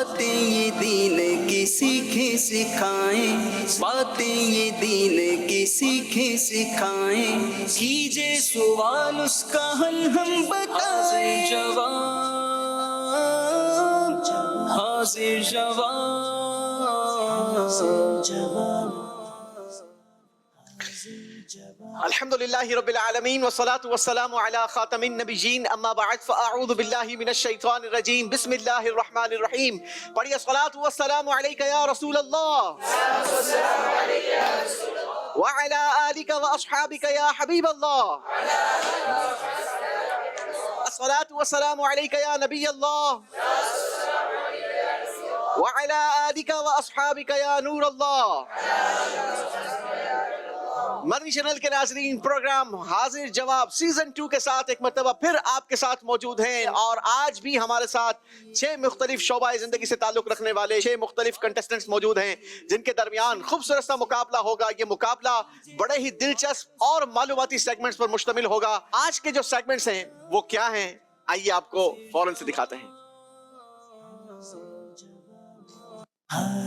باتیں یہ دین کی سیکھیں سکھائیں، باتیں یہ دین کی سیکھیں سکھائیں، کیجے سوال اس کا حل ہم بتائیں، حاضر جواب۔ الحمدللہ رب العالمین والصلاة والسلام علی خاتم النبیین اما بعد فاعوذ باللہ من الشیطان الرجیم بسم اللہ الرحمن الرحیم۔ پڑھیے الصلاة والسلام علیک یا رسول اللہ وعلی آلک واصحابک یا حبیب اللہ، الصلاة والسلام علیک یا نبی اللہ وعلی آلک واصحابک یا نور اللہ۔ مدنی چینل کے ناظرین، پروگرام حاضر جواب سیزن 2 کے ساتھ ایک مرتبہ پھر آپ کے ساتھ موجود ہیں، اور آج بھی ہمارے ساتھ 6 مختلف شعبہ زندگی سے تعلق رکھنے والے 6 مختلف کنٹسٹنٹس موجود ہیں، جن کے درمیان خوبصورت سا مقابلہ ہوگا۔ یہ مقابلہ بڑے ہی دلچسپ اور معلوماتی سیگمنٹس پر مشتمل ہوگا۔ آج کے جو سیگمنٹس ہیں وہ کیا ہیں، آئیے آپ کو فوراً سے دکھاتے ہیں۔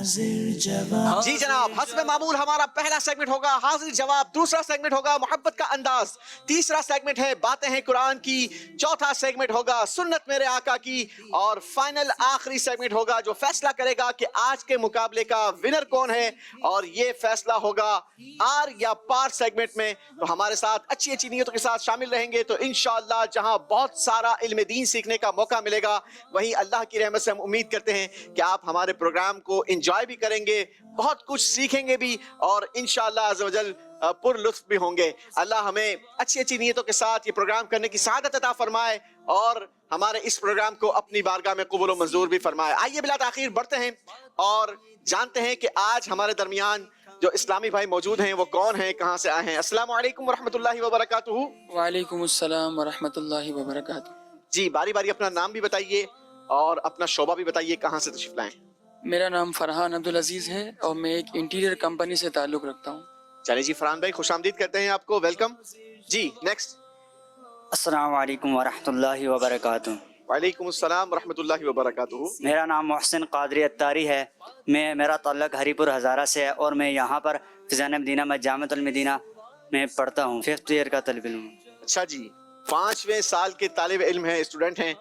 جی جناب، حسب معمول ہمارا پہلا سیگمنٹ ہوگا حاضر جواب، دوسرا سیگمنٹ ہوگا محبت کا انداز، تیسرا سیگمنٹ ہے باتیں ہیں قرآن کی، چوتھا سیگمنٹ ہوگا سنت میرے آقا کی، اور فائنل آخری سیگمنٹ ہوگا جو فیصلہ کرے گا کہ آج کے مقابلے کا ونر کون ہے، اور یہ فیصلہ ہوگا آر یا پار سیگمنٹ میں۔ تو ہمارے ساتھ اچھی اچھی نیتوں کے ساتھ شامل رہیں گے تو انشاءاللہ جہاں بہت سارا علم دین سیکھنے کا موقع ملے گا، وہیں اللہ کی رحمت سے ہم امید کرتے ہیں کہ آپ ہمارے پروگرام کو انجوائے بھی کریں گے، بہت کچھ سیکھیں گے بھی، اور انشاءاللہ عز و جل پر لطف بھی ہوں گے۔ اللہ ہمیں اچھی اچھی نیتوں کے ساتھ یہ پروگرام کرنے کی سعادت عطا فرمائے، اور ہمارے اس پروگرام کو اپنی بارگاہ میں قبول و منظور بھی فرمائے۔ آئیے بلا تاخیر بڑھتے ہیں اور جانتے ہیں کہ آج ہمارے درمیان جو اسلامی بھائی موجود ہیں وہ کون ہیں، کہاں سے آئے ہیں۔ السلام علیکم ورحمۃ اللہ وبرکاتہ۔ وعلیکم السلام ورحمۃ اللہ وبرکاتہ۔ جی باری باری اپنا نام بھی بتائیے اور اپنا شعبہ بھی بتائیے، کہاں سے تشریف لائیں۔ میرا نام فرحان عبدالعزیز ہے اور میں ایک انٹیریئر کمپنی سے تعلق رکھتا ہوں۔ چلے جی فرحان بھائی، خوش آمدید کرتے ہیں آپ کو، ویلکم۔ جی نیکسٹ۔ السلام علیکم ورحمۃ اللہ وبرکاتہ۔ وعلیکم السلام ورحمۃ اللہ وبرکاتہ۔ میرا نام محسن قادری اتاری ہے، میرا تعلق ہری پور ہزارہ سے ہے، اور میں یہاں پر فیضان مدینہ میں جامعۃ المدینہ میں پڑھتا ہوں، 5th ایئر کا طالب علم ہوں۔ اچھا جی، 5ویں سال کے طالب علم ہیں، اسٹوڈنٹ ہیں۔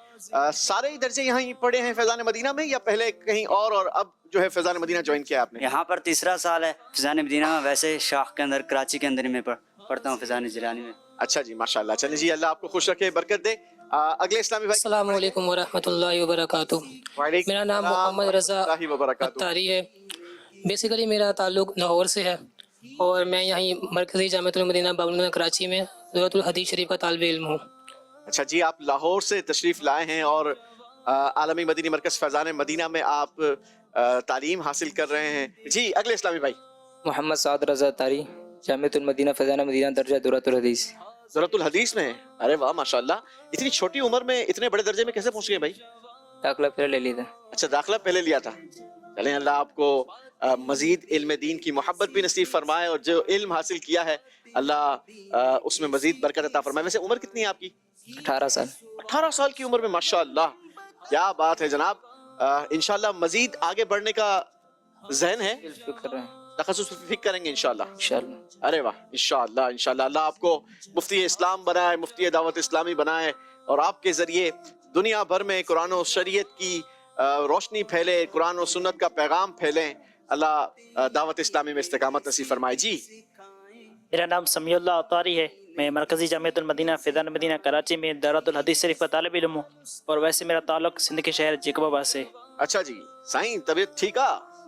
سارے ہی درجے یہاں ہی پڑھے ہیں فیضان مدینہ میں، یا پہلے کہیں اور اب جو ہے فیضان مدینہ جوائن کیا آپ نے؟ یہاں پر تیسرا سال ہے فیضان مدینہ میں، ویسے شاخ کے اندر کراچی کے اندر میں پڑھتا ہوں فیضان جیلانی میں۔ اچھا جی ماشاءاللہ، چلیں جی اللہ آپ کو خوش رکھے، برکت دے۔ اگلے اسلامی بھائی۔ السلام علیکم ورحمۃ اللہ وبرکاتہ۔ وعلیکم میرا نام السلام محمد رضا ورحمۃ اللہ وبرکاتہ۔ اتاری ہے۔ بیسیکلی میرا تعلق لاہور سے ہے، اور میں یہیں مرکزی جامعۃ المدینہ باب المدینہ کراچی میں ضرورت الحدیث شریف کا طالب علم ہوں۔ اچھا جی، آپ لاہور سے تشریف لائے ہیں اور عالمی مدینی مرکز فیضان مدینہ میں آپ تعلیم حاصل کر رہے ہیں۔ جی اگلے اسلامی بھائی۔ محمد سعد رضا تاری، جامعۃ المدینہ فیضان مدینہ، درجہ دورۃ الحدیث۔ ضرورت الحدیث میں؟ ارے واہ ماشاءاللہ، اتنی چھوٹی عمر میں اتنے بڑے درجے میں کیسے پہنچ گئے بھائی؟ داخلہ پہلے لے لیا تھا۔ اچھا داخلہ پہلے لیا تھا، چلیں اللہ آپ کو مزید علم دین کی محبت بھی نصیب فرمائے، اور جو علم حاصل کیا ہے اللہ اس میں مزید برکت عطا فرمائے۔ ویسے عمر کتنی ہے آپ کی؟ 18 سال۔ 18 سال کی عمر میں ماشاءاللہ، کیا بات ہے جناب۔ انشاءاللہ مزید آگے بڑھنے کا ذہن ہے، کر رہے ہیں تخصص فکر کریں گے انشاءاللہ۔ انشاءاللہ۔ ارے واہ، انشاءاللہ انشاءاللہ اللہ آپ کو مفتی اسلام بنائے، مفتی دعوت اسلامی بنائے، اور آپ کے ذریعے دنیا بھر میں قرآن و شریعت کی روشنی پھیلے، قرآن و سنت کا پیغام پھیلے۔ اللہ دعوت اسلامی میں استقامت نصیب فرمائے۔ جی میرا نام سمیع اللہ اطاری ہے، میں مرکزی جامعۃ المدینہ فیضان مدینہ کراچی میں دورۃ الحدیث شریف کا طالب علم ہوں، اور ویسے میرا تعلق سندھ کے شہر جیکب آباد سے۔ اچھا جی، سائیں طبیعت ٹھیک ہے؟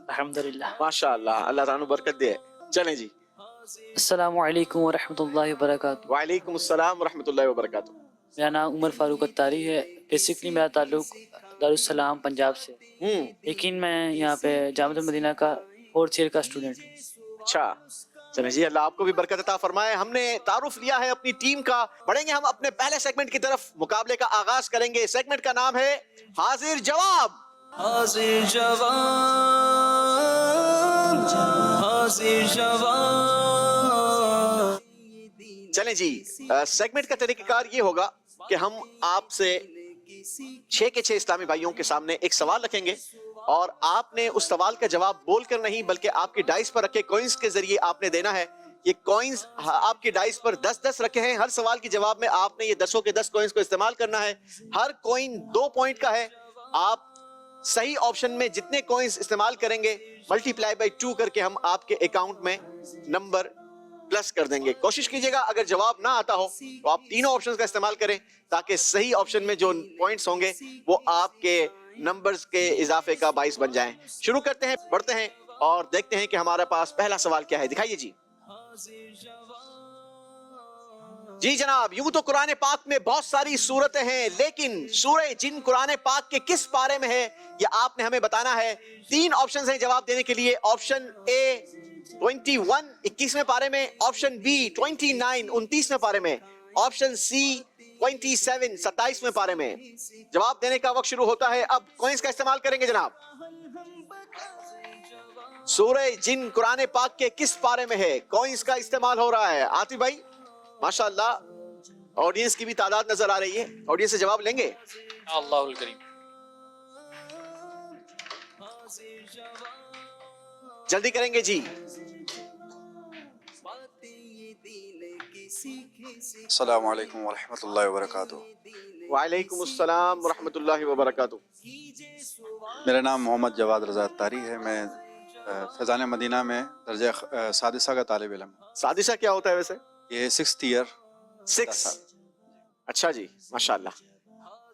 الحمدللہ۔ ماشاءاللہ، اللہ تعالیٰ برکت دے۔ چلیں جی۔ السلام علیکم ورحمۃ اللہ وبرکاتہ۔ وعلیکم السلام ورحمۃ اللہ وبرکاتہ۔ میرا نام عمر فاروق اتاری ہے، بیسکلی میرا تعلق دارالسلام پنجاب سے، لیکن میں یہاں پہ جامعۃ المدینہ کا 4th ایئر کا اسٹوڈنٹ ہوں۔ اچھا چلیں جی، اللہ آپ کو بھی برکت عطا فرمائے۔ ہم نے تعارف لیا ہے اپنی ٹیم کا، بڑھیں گے ہم اپنے پہلے سیگمنٹ کی طرف، مقابلے کا آغاز کریں گے۔ سیگمنٹ کا نام ہے حاضر جواب۔ حاضر جواب، حاضر جواب۔ چلیں جی، سیگمنٹ کا طریقہ کار یہ ہوگا کہ ہم آپ سے 6 کے 6 اسلامی بھائیوں کے سامنے ایک سوال رکھیں گے، اور آپ نے اس سوال کا جواب بول کر نہیں بلکہ آپ کے ڈائس پر رکھے کوئنز کے ذریعے آپ نے دینا ہے. یہ کوئنز آپ کے ڈائس پر 10 رکھے ہیں. ہر سوال کے جواب میں آپ نے یہ 10 کے 10 کوئنز کو استعمال کرنا ہے. ہر کوئن 2 پوائنٹ کا ہے. آپ صحیح آپشن میں جتنے کوئنز استعمال کریں گے ملٹی پلائی بائی 2 کر کے ہم آپ کے اکاؤنٹ میں نمبر پلس کر دیں گے. کوشش کیجئے گا اگر جواب نہ آتا ہو تو آپ تینوں آپشنز کا استعمال کریں تاکہ صحیح آپشن میں جو پوائنٹس ہوں گے وہ آپ کے نمبرز کے اضافے کا باعث بن جائیں. شروع کرتے ہیں, بڑھتے ہیں اور دیکھتے ہیں کہ ہمارے پاس پہلا سوال کیا ہے. دکھائیے جی. جی جناب, یوں تو قرآن پاک میں بہت ساری صورتیں ہیں لیکن سورہ جن قرآن پاک کے کس پارے میں ہے یہ آپ نے ہمیں بتانا ہے. 3 آپشنز ہیں جواب دینے کے لیے. آپشن اے 21 21ویں پارے میں, آپشن بی 29 29ویں پارے میں, آپشن سی 27 27ویں پارے میں. جواب دینے کا وقت شروع ہوتا ہے. اب کوئنز کا استعمال کریں گے جناب. سورہ جن قرآن پاک کے کس پارے میں ہے؟ کوئنز کا استعمال ہو رہا ہے. عاطف بھائی ماشاءاللہ آڈینس کی بھی تعداد نظر آ رہی ہے. آڈینس سے جواب لیں گے اللہ الکریم. جلدی کریں گے جی. السلام علیکم ورحمۃ اللہ وبرکاتہ. وعلیکم السلام ورحمۃ اللہ وبرکاتہ. میرا نام محمد جواد رضا اتاری ہے. میں فیضان مدینہ میں درجہ سادسہ کا طالب علم. سادسہ کیا ہوتا ہے ویسے؟ یہ 6th ایئر. 6. اچھا جی, ماشاءاللہ.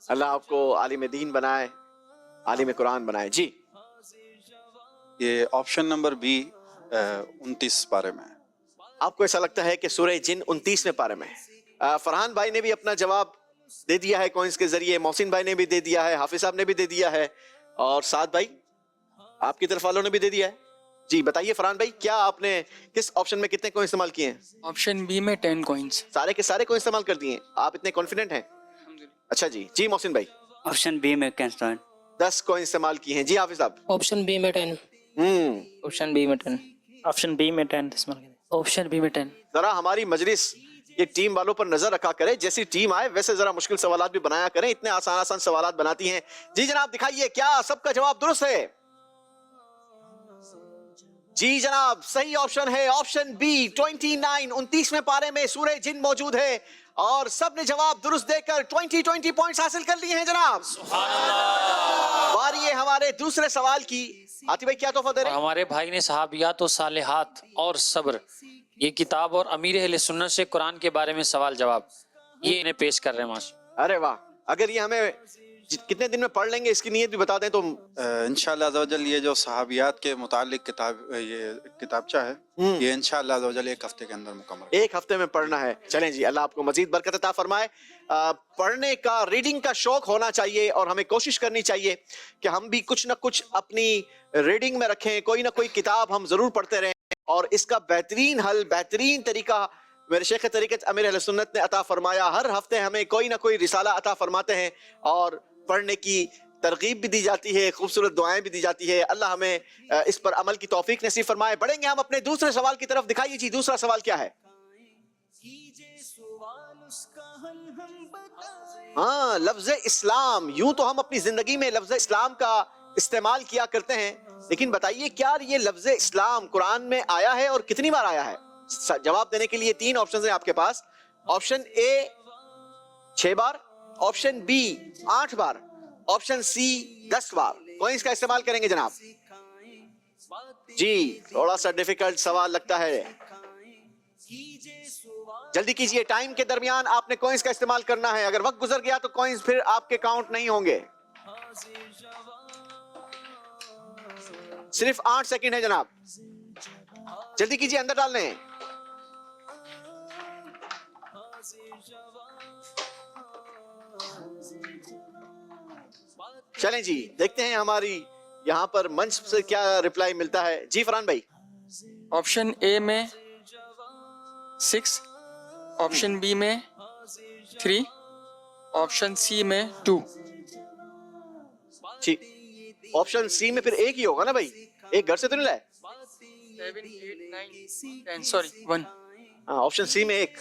اللہ آپ کو عالم دین بنائے, عالم قرآن بنائے. جی یہ آپشن نمبر بی 29 پارے میں ہے. آپ کو ایسا لگتا ہے کہ سورہ جن 29ویں پارے میں ہے؟ فرحان بھائی نے بھی اپنا جواب دے دیا ہے کوئنز کے ذریعے, محسن بھائی نے بھی دے دیا ہے, حافظ صاحب نے بھی دے دیا ہے, اور سعد بھائی آپ کی طرف والوں نے بھی دے دیا ہے. جی بتائیے فرحان بھائی, کیا آپ نے کس آپشن میں کتنے کوئن استعمال کیے ہیں؟ آپشن بی میں 10 کوئنز. سارے کے سارے کوئن استعمال کر دیے ہیں. آپ اتنے کانفیڈنٹ ہیں؟ اچھا جی. جی محسن بھائی آپشن بی میں 10 کوئن استعمال کیے ہیں. جی حافظ صاحب. آپشن بی میں 10. آپشن بی میں 10. آپشن بی میں 10 استعمال کریں. آپشن بی میں 10. ذرا ہماری مجلس یہ ٹیم والوں پر نظر رکھا کرے, جیسی ٹیم آئے ویسے ذرا مشکل سوالات بھی بنایا کریں. اتنے آسان آسان سوالات بناتی ہیں. جی جناب دکھائیے کیا سب کا جواب درست ہے؟ جی جناب صحیح آپشن ہے آپشن بی 29 29ویں پارے میں سورہ جن موجود ہے, اور سب نے جواب درست دے کر 20 پوائنٹس حاصل کر لیے ہیں جناب. باری ہے ہمارے دوسرے سوال کی. آتی بھائی کیا تحفہ دے رہے ہیں؟ ہمارے بھائی نے صحابیات و صالحات اور صبر یہ کتاب اور امیر اہل سنت سے قرآن کے بارے میں سوال جواب یہ انہیں پیش کر رہے ہیں. ماشاءاللہ. ارے واہ, اگر یہ ہمیں کتنے دن میں پڑھ لیں گے اس کی نیت بھی بتا دیں تو. انشاءاللہ عز و جل یہ جو صحابیات کے متعلق یہ کتابچہ ہے یہ انشاءاللہ عز و جل 1 ہفتے کے اندر مکمل. 1 ہفتے میں پڑھنا ہے. چلیں جی, اللہ آپ کو مزید برکت عطا فرمائے. پڑھنے کا, ریڈنگ کا شوق ہونا چاہیے اور ہمیں کوشش کرنی چاہیے کہ ہم بھی کچھ نہ کچھ اپنی ریڈنگ میں رکھیں. کوئی نہ کوئی کتاب ہم ضرور پڑھتے رہیں, اور اس کا بہترین حل, بہترین طریقہ میرے شیخ طریقت امیر اہل سنت نے عطا فرمایا. ہر ہفتے ہمیں کوئی نہ کوئی رسالہ عطا فرماتے ہیں اور پڑھنے کی ترغیب بھی دی جاتی ہے, خوبصورت دعائیں بھی دی جاتی ہے. اللہ ہمیں اس پر عمل کی توفیق نصیب فرمائے. بڑھیں گے ہم اپنے دوسرے سوال کی طرف. دکھائیے جی دوسرا سوال کیا ہے. ہاں, لفظ اسلام. یوں تو ہم اپنی زندگی میں لفظ اسلام کا استعمال کیا کرتے ہیں, لیکن بتائیے کیا یہ لفظ اسلام قرآن میں آیا ہے اور کتنی بار آیا ہے؟ جواب دینے کے لیے 3 آپشنز ہیں آپ کے پاس. آپشن اے 6 بار, آپشن بی 8 بار, آپشن سی 10 بار. کوئنز کا استعمال کریں گے جناب. جی تھوڑا سا ڈیفیکلٹ سوال لگتا ہے, جلدی کیجئے. ٹائم کے درمیان آپ نے کوئنز کا استعمال کرنا ہے. اگر وقت گزر گیا تو کوئنز پھر آپ کے کاؤنٹ نہیں ہوں گے. صرف 8 سیکنڈ ہے جناب, جلدی کیجئے, اندر ڈال لیں. چلیں جی دیکھتے ہیں ہماری یہاں پر منچ سے کیا رپلائی ملتا ہے. جی فرحان بھائی. آپشن اے میں 6, آپشن بی میں 3, آپشن سی میں 2. جی آپشن سی میں پھر ایک ہی ہوگا نا بھائی, ایک گھر سے تو نہیں لائے. 7, 8, 9, 10 سوری 1. ہاں آپشن سی میں 1.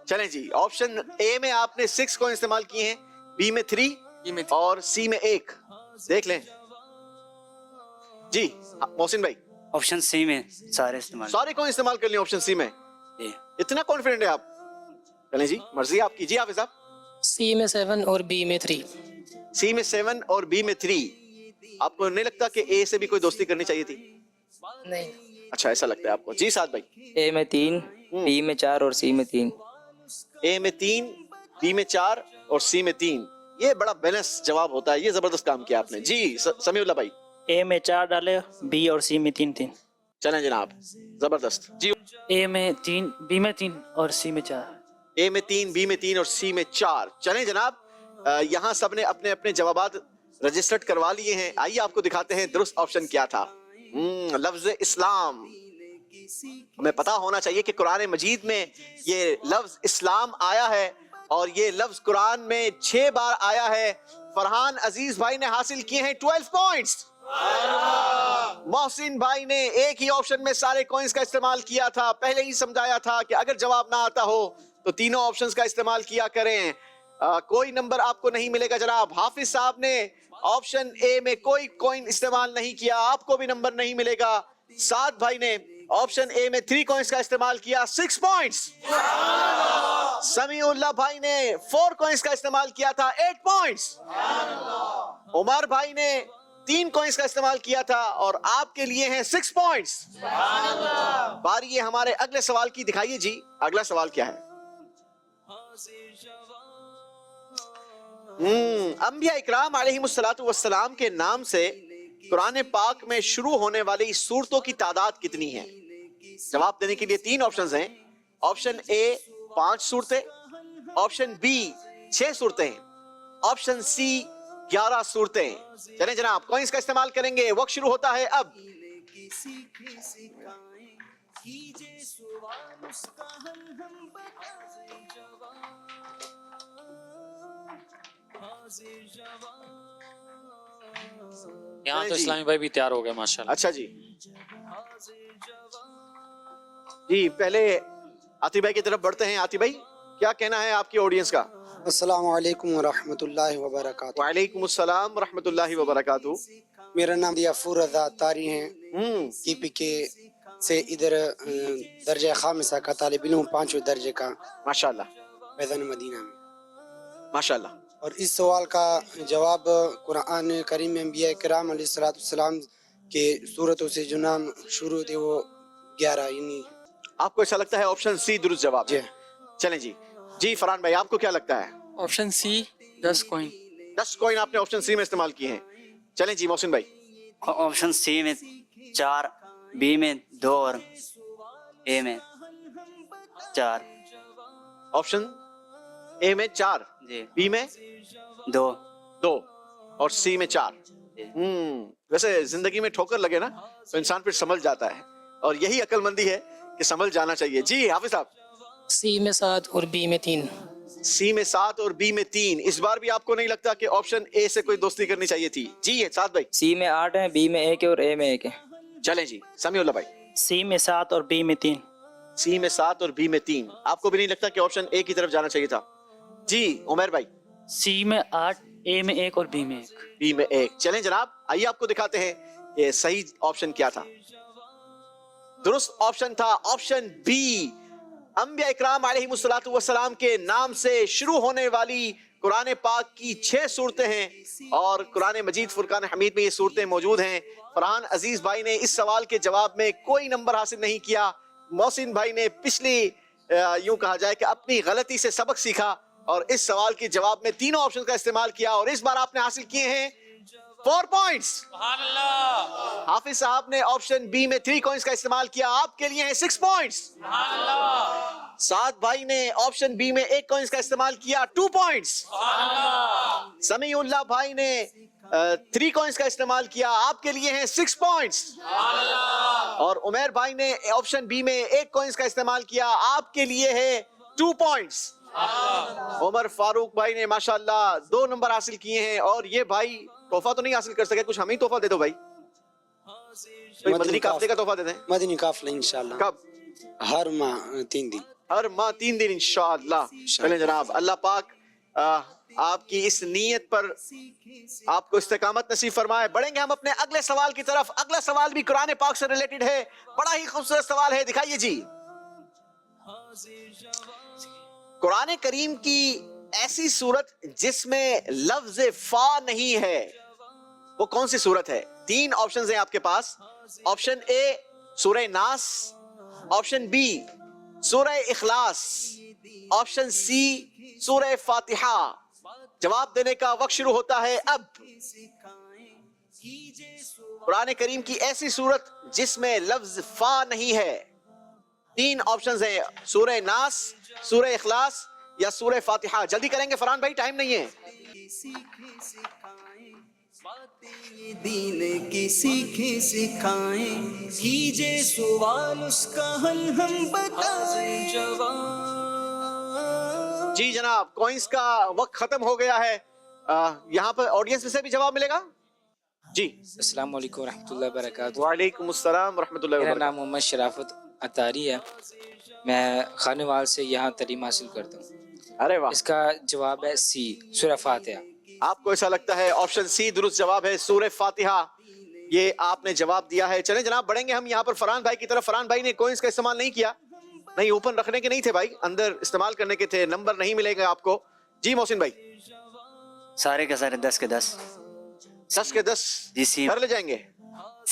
چلیں جی, آپشن اے میں آپ نے 6 کو استعمال کیے ہیں, بی میں 3 اور سی میں 1. دیکھ لیں जी मोहसिन भाई, ऑप्शन सी में सारे इस्तेमाल। सारे कौन इस्तेमाल कर लिए ऑप्शन सी में? जी। इतना कॉन्फिडेंट है आप? चलें जी, मर्जी है आपकी। जी हाफिज साहब। सी में 7 और बी में 3। सी में 7 और बी में 3। आपको नहीं लगता कि ए से भी कोई दोस्ती करनी चाहिए थी? नहीं। अच्छा, ऐसा लगता है आपको। जी साद भाई। ए में 3, बी में 4 और सी में 3। ए में 3, बी में 4 और सी में 3। ये बड़ा बैलेंस जवाब होता है, ये जबरदस्त काम किया आपने। जी समीउल्लाह भाई। ए में 4 डाले, बी और सी में 3। चलें जनाब, जबरदस्त। जी ए में 3, बी में 3 और सी में 4। ए में 3, बी में 3 और सी में 4। चलें जनाब, यहाँ सबने अपने अपने जवाबात रजिस्टर्ड करवा लिए हैं। आइए आपको दिखाते हैं दुरुस्त ऑप्शन क्या था। लफ्ज इस्लाम। हमें पता होना चाहिए कि कुरान मजीद में ये लफ्ज इस्लाम आया है और ये लफ्ज कुरान में 6 बार आया है। फरहान अजीज भाई ने हासिल किए हैं 12 पॉइंट्स। मोहसिन भाई ने एक ही ऑप्शन में सारे कॉइंस का इस्तेमाल किया था। पहले ही समझाया था कि अगर जवाब ना आता हो तो तीनों ऑप्शंस का इस्तेमाल किया करें। कोई नंबर आपको नहीं मिलेगा जनाब। हाफिज साहब ने ऑप्शन ए में कोई कॉइन इस्तेमाल नहीं किया, आपको भी नंबर नहीं मिलेगा। साद भाई ने ऑप्शन ए में 3 कॉइंस का इस्तेमाल किया, 6 पॉइंट्स। समीउल्लाह भाई ने 4 कॉइंस का इस्तेमाल किया था, 8 पॉइंट्स। उमर भाई ने 3 कॉइंस का इस्तेमाल किया था और आपके लिए हैं 6 पॉइंट्स। बारी है हमारे अगले सवाल की। दिखाइए जी, अगला सवाल क्या है? अंबिया इकराम अलैहिमुस्सलातु वस्सलाम के नाम से कुरान पाक में शुरू होने वाली सूरतों की तादाद कितनी है? जवाब देने के लिए 3 ऑप्शंस हैं। ऑप्शन ए 5 सूरतें, ऑप्शन बी 6 सूरतें, ऑप्शन सी 11 सूरतें। चलें जनाब, कॉइंस का इस्तेमाल करेंगे। वक्त शुरू होता है अब। यहाँ तो इस्लामी भाई भी तैयार हो गए माशाल्लाह। अच्छा जी, जी पहले आतिफ भाई की तरफ बढ़ते हैं। आतिफ भाई, क्या कहना है आपकी ऑडियंस का? अस्सलाम वालेकुम वरहमतुल्लाहि वबरकातुहू। वालेकुम अस्सलाम वरहमतुल्लाहि वबरकातुहू। मेरा नाम दियाफूर रज़ा तारी है, KPK से इधर दर्जा खामिसा का तालिब इल्म हूं, 5वें दर्जे का माशाल्लाह फैज़ान मदीना में माशाल्लाह। और इस सवाल का जवाब कुरान करीम में अंबिया किराम अलैहिस्सलाम के सूरतों से जो नाम शुरू थे वो 11, यानी आपको ऐसा लगता है ऑप्शन सी दुरुस्त जवाब है? चलें जी। जी फरहान भाई, आपको क्या लगता है? Option C 10 coin. 10 कॉइन आपने ऑप्शन सी में इस्तेमाल किए हैं। चलें जी मोहसिन भाई। ऑप्शन सी में 4, बी में 2 और ए में 4। ऑप्शन ए में 4, जी, बी में 2 और सी में 4। वैसे जिंदगी में ठोकर लगे ना तो इंसान फिर समझ जाता है, और यही अक्लमंदी है कि समझ जाना चाहिए। जी हाफिज साहब। सी में 7 और बी में 3। सी में 7 और बी में 3। इस बार भी आपको नहीं लगता कि ऑप्शन ए से कोई दोस्ती करनी चाहिए थी? जी है साद भाई। सी में 8 है, बी में 1 है और ए में 1 है। चलें जी समीउल्लाह भाई। सी में 7 और बी में 3। सी में 7 और बी में 3। आपको भी नहीं लगता कि ऑप्शन ए की तरफ जाना चाहिए था? जी उमर भाई। सी में 8, ए में 1 और बी में 1। बी में 1। चलें जनाब, आइए आपको दिखाते हैं ये सही ऑप्शन क्या था। दुरुस्त ऑप्शन था ऑप्शन बी। अंबिया इकराम अलैहिमुस्सलातु वस्सलाम के नाम से शुरू होने वाली कुरान पाक की 6 सूरतें हैं और कुरान मजीद फुरकान हमीद में ये सूरतें मौजूद हैं। फरहान अजीज भाई ने इस सवाल के जवाब में कोई नंबर हासिल नहीं किया। मोहसिन भाई ने पिछली यूं कहा जाए कि अपनी गलती से सबक सीखा और इस सवाल के जवाब में तीनों ऑप्शन का इस्तेमाल किया और इस बार आपने हासिल किए हैं 4 पॉइंट्स। हाफिज साहब ने ऑप्शन बी में 3 कॉइंस का इस्तेमाल किया, आपके लिए हैं 6 पॉइंट्स। साद भाई ने ऑप्शन बी में 1 कॉइंस का इस्तेमाल किया, 2 पॉइंट्स। समीउल्लाह भाई ने 3 कॉइंस का इस्तेमाल किया, आपके लिए हैं 6 पॉइंट्स। और उमर भाई ने ऑप्शन बी में 1 कॉइंस का इस्तेमाल किया, आपके लिए है 2 पॉइंट्स। उमर फारूक भाई ने माशाल्लाह 2 नंबर हासिल किए हैं और ये भाई तोहफा तो नहीं हासिल कर सके, कुछ हमें ही तोहफा दे दो भाई। कोई मदनी काफले का तोहफा दे दें। मदनी काफला इंशाल्लाह। कब? हर माह 3 दिन। हर माह 3 दिन इंशाअल्लाह। चलें जनाब, अल्लाह पाक آپ کی اس نیت پر آپ کو استقامت نصیب فرمائے. بڑھیں گے ہم اپنے اگلے سوال کی طرف. اگلا سوال بھی قرآن پاک سے ریلیٹڈ ہے, بڑا ہی خوبصورت سوال ہے, دکھائیے جی. قرآن کریم کی ایسی صورت جس میں لفظ فا نہیں ہے, وہ کون سی صورت ہے؟ 3 آپشنز ہیں آپ کے پاس. آپشن اے سورہ ناس, آپشن بی سورہ اخلاص, آپشن سی سورہ فاتحہ. جواب دینے کا وقت شروع ہوتا ہے اب. قرآن کریم کی ایسی صورت جس میں لفظ فا نہیں ہے. 3 آپشنز ہیں, سورہ ناس, سورہ اخلاص یا سورہ فاتحہ. جلدی کریں گے فرحان بھائی, ٹائم نہیں ہے. دین کی سیکھیں سکھائیں, کیجے سوال اس کا حل ہم بتائیں. جی جناب, کوئنس کا وقت ختم ہو گیا ہے. یہاں پر آڈینس سے بھی جواب ملے گا جی. السلام علیکم ورحمۃ اللہ وبرکاتہ. وعلیکم السلام ورحمۃ اللہ میرا وبرکاتہ. نام محمد شرافت اطاری ہے, میں خانوال سے یہاں تعلیم حاصل کرتا ہوں. ارے واہ, اس کا جواب ہے سی, سورہ فاتحہ. آپ کو ایسا لگتا ہے آپشن سی درست جواب ہے, سورہ فاتحہ. یہ آپ نے جواب دیا ہے. چلیں جناب, بڑھیں گے ہم یہاں پر فرحان بھائی کی طرف. فرحان بھائی نے کوئنس کا استعمال نہیں کیا. نہیں, اوپن رکھنے کے نہیں تھے بھائی, اندر استعمال کرنے کے تھے. نمبر نہیں ملے گا آپ کو. جی محسن بھائی. سارے کے سارے 10 کے 10 10 کے 10 جی سی گھر لے جائیں گے.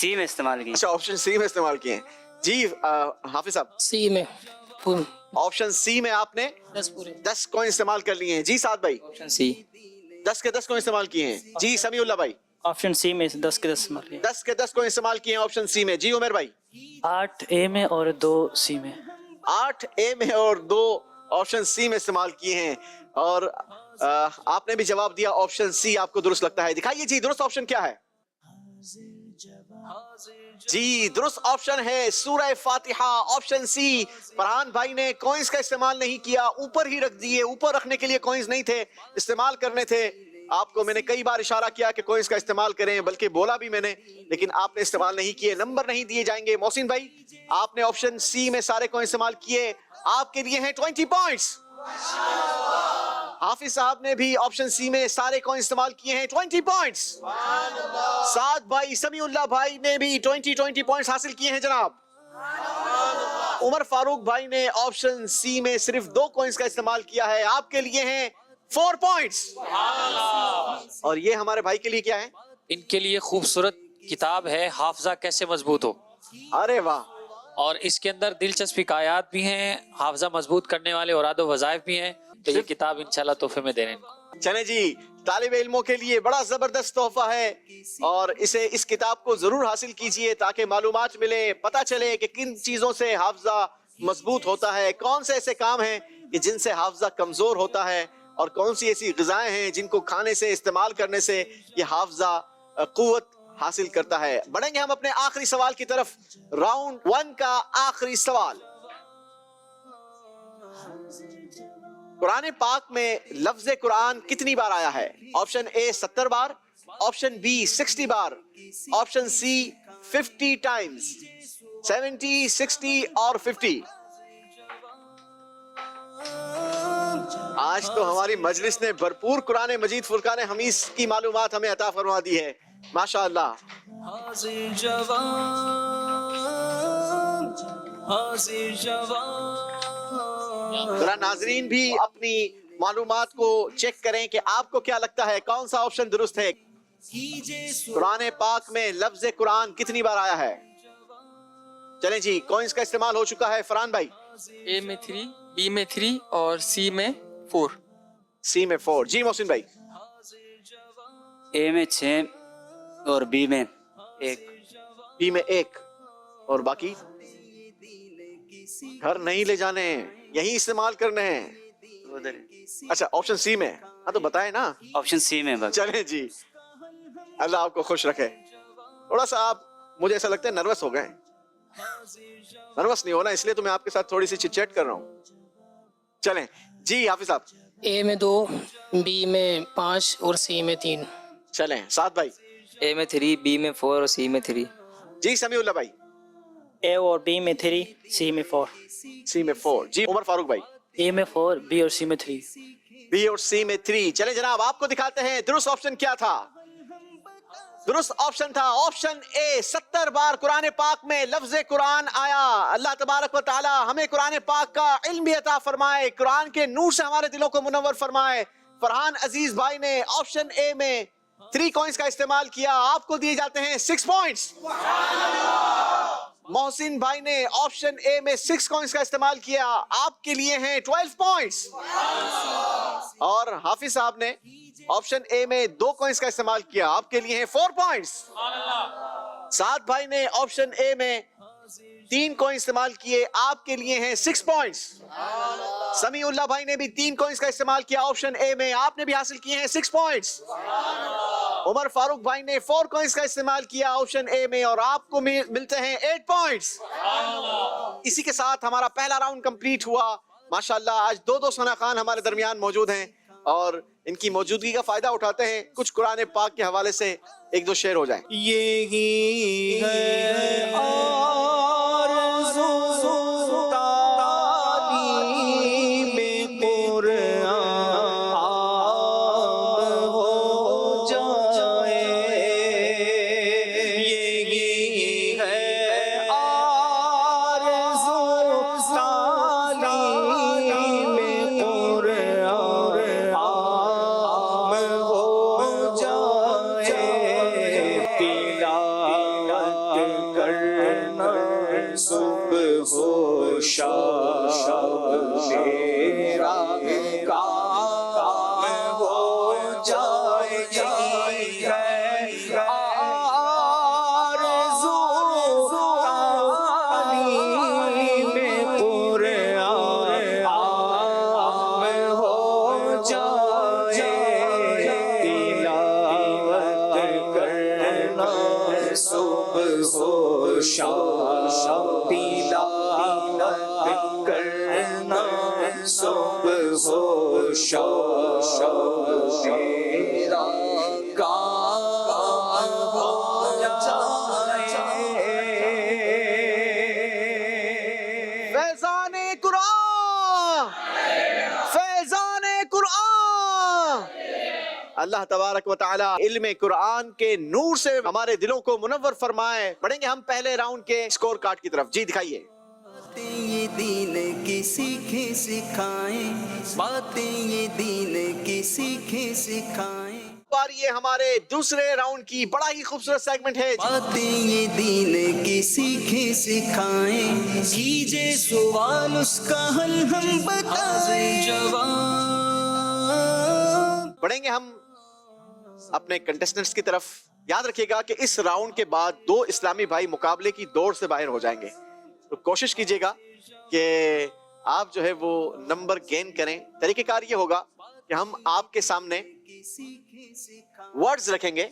سی میں استعمال کی. اچھا, آپشن سی میں استعمال کیے ہیں. جی حافظ صاحب, سی میں آپشن سی میں آپ نے 10 پورے. 10 کوئن استعمال کر لیے ہیں. جی سعد بھائی, آپشن سی. 10 کے 10 کوئن استعمال کیے ہیں. جی سمیع اللہ بھائی, آپشن سی میں 10 کے 10 مار لیا. 10 کے 10 کوئن استعمال کیے ہیں آپشن سی میں. جی عمر بھائی, 8 اے میں اور 2 سی میں. 8 اے میں اور 2 آپشن سی میں استعمال کیے ہیں. اور آپ نے بھی جواب دیا آپشن سی آپ کو درست لگتا ہے. دکھائیے جی درست آپشن کیا ہے. جی درست آپشن ہے سورہ فاتحہ, آپشن سی. فرحان بھائی نے کوئنس کا استعمال نہیں کیا, اوپر ہی رکھ دیے. اوپر رکھنے کے لیے کوئنس نہیں تھے, استعمال کرنے تھے. آپ کو میں نے کئی بار اشارہ کیا کہ کوئنس کا استعمال کریں, بلکہ بولا بھی میں نے, لیکن آپ نے استعمال نہیں کیے. نمبر نہیں دیے جائیں گے. محسن بھائی, آپ نے آپشن سی میں سارے کوئن استعمال کیے, آپ کے لیے ہیں 20 پوائنٹس. حافظ صاحب نے بھی آپشن سی میں سارے کوئن استعمال کیے ہیں, 20 پوائنٹس. سعد بھائی, سمیع اللہ بھائی نے بھی 20 پوائنٹس حاصل کیے ہیں جناب. عمر فاروق بھائی نے آپشن سی میں صرف 2 کوئنس کا استعمال کیا ہے, آپ کے لیے ہیں 4 پوائنٹس. اور یہ ہمارے بھائی کے لیے کیا ہے؟ ان کے لیے خوبصورت کتاب ہے حافظہ کیسے مضبوط ہو. ارے واہ, اور اس کے اندر دلچسپ حکایات بھی ہیں, حافظہ مضبوط کرنے والے اوراد و وظائف بھی ہیں. تو یہ کتاب انشاءاللہ تحفے میں دے رہے ہیں. چلیں جی, طالب علموں کے لیے بڑا زبردست تحفہ ہے, اور اس کتاب کو ضرور حاصل کیجئے تاکہ معلومات ملے, پتہ چلے کہ کن چیزوں سے حافظہ مضبوط ہوتا ہے, کون سے ایسے کام ہیں کہ جن سے حافظہ کمزور ہوتا ہے, اور کون سی ایسی غذائیں ہیں جن کو کھانے سے, استعمال کرنے سے یہ حافظہ قوت حاصل کرتا ہے. بڑھیں گے ہم اپنے آخری سوال کی طرف. راؤنڈ 1 کا آخری سوال. قرآن پاک میں لفظ قرآن کتنی بار آیا ہے؟ آپشن اے 70 بار, آپشن بی 60 بار, آپشن سی 50 ٹائمز. 70, 60 اور 50. آج تو ہماری مجلس نے بھرپور قرآن مجید فرقان حمید کی معلومات ہمیں عطا فرما دی ہے, ماشاءاللہ. حاضر جواب, حاضر جواب. ذرا ناظرین بھی اپنی معلومات کو چیک کریں کہ آپ کو کیا لگتا ہے کون سا آپشن درست ہے. قرآن پاک میں لفظ قرآن کتنی بار آیا ہے؟ چلیں جی, کوئنس کا استعمال ہو چکا ہے. فرحان بھائی, اے میں 3, بی میں 3 اور سی میں 4. سی میں 4. جی محسن بھائی, اے میں 6 اور بی میں 1. بی میں 1 اور باقی گھر نہیں لے جانے ہیں, یہی استعمال کرنے ہیں. ادھر اچھا آپشن سی میں, ہاں تو بتائیں نا. آپشن سی میں بس. چلیں جی, اللہ آپ کو خوش رکھے. تھوڑا سا آپ مجھے ایسا لگتا ہے نروس ہو گئے. نروس نہیں ہونا, اس لیے تو میں آپ کے ساتھ تھوڑی سی چٹ چیٹ کر رہا ہوں. چلیں جی حافظ صاحب. اے میں 2, بی میں 5 اور سی میں 3. چلیں سعد بھائی. اے میں 3, بی میں 4 اور سی میں 3. جی سمیع اللہ بھائی. اے اور بی میں 3, سی میں 4. سی میں 4. جی عمر فاروق بھائی. اے میں 4, بی اور سی میں 3. बी और सी में 3। चले जनाब, आपको दिखाते हैं दुरुस्त ऑप्शन क्या था। दुरुस्त ऑप्शन था ऑप्शन ए। 70 बार कुरान पाक में लफ्ज कुरान आया। अल्लाह तबारक व तआला हमें कुरान पाक का इल्म भी अता फरमाए, कुरान के नूर से हमारे दिलों को मुनव्वर फरमाए। फरहान अजीज भाई ने ऑप्शन ए में 3 कॉइंस का इस्तेमाल किया, आपको दिए जाते हैं 6 पॉइंट्स। मोहसिन भाई ने ऑप्शन ए में 6 कॉइंस का इस्तेमाल किया, आपके लिए हैं 12 पॉइंट्स। और हाफिज साहब ने ऑप्शन ए में 2 कॉइंस का इस्तेमाल किया, आपके लिए हैं 4 पॉइंट्स। साद भाई ने ऑप्शन ए में 3 कॉइन इस्तेमाल किए, आपके लिए हैं 6 पॉइंट्स। समीउल्लाह भाई ने भी 3 कॉइंस का इस्तेमाल किया ऑप्शन ए में, आपने भी हासिल किए हैं 6 पॉइंट्स। उमर फारूक भाई ने 4 कॉइंस का इस्तेमाल किया ऑप्शन ए में, और आपको मिलते हैं 8 पॉइंट्स। इसी के साथ हमारा पहला राउंड कंप्लीट हुआ। माशाल्लाह आज 2 सना खान हमारे दरमियान मौजूद हैं और इनकी मौजूदगी का फायदा उठाते हैं। कुछ कुरान पाक के हवाले से 1-2 शेर हो जाएं। यही है आरज़ू तालीम कुरान हो जाए, यही है आरज़ू तालीम कुरान हो जाए, तिलावत करना सुबह हो शाम मेरा काम हो जाए, आरज़ू तालीम कुरान हो जाए, तिलावत करना सुबह हो शाम, तिलावत करना सुबह हो शाम तेरा काम हो जाए। फैज़ाने कुरान, फैज़ाने कुरान। अल्लाह तबारक व तआला इल्म कुरान के नूर से हमारे दिलों को मुनव्वर फरमाए। बढ़ेंगे हम पहले राउंड के स्कोर कार्ड की तरफ। जी दिखाइए। ये दीन की सीखे सिखाएं, बातें ये दीन की सीखे सिखाएं, बार ये हमारे दूसरे राउंड की बड़ा ही खूबसूरत सेगमेंट है। बातें ये दीन की सीखे सिखाएं, कीजिए सवाल उसका हल हम बताएं जवाब। बढ़ेंगे हम अपने कंटेस्टेंट्स की तरफ। याद रखिएगा कि इस राउंड के बाद 2 इस्लामी भाई मुकाबले की दौड़ से बाहर हो जाएंगे, तो कोशिश कीजिएगा कि आप जो है वो नंबर गेन करें। तरीकेकार ये होगा कि हम आपके सामने वर्ड्स रखेंगे,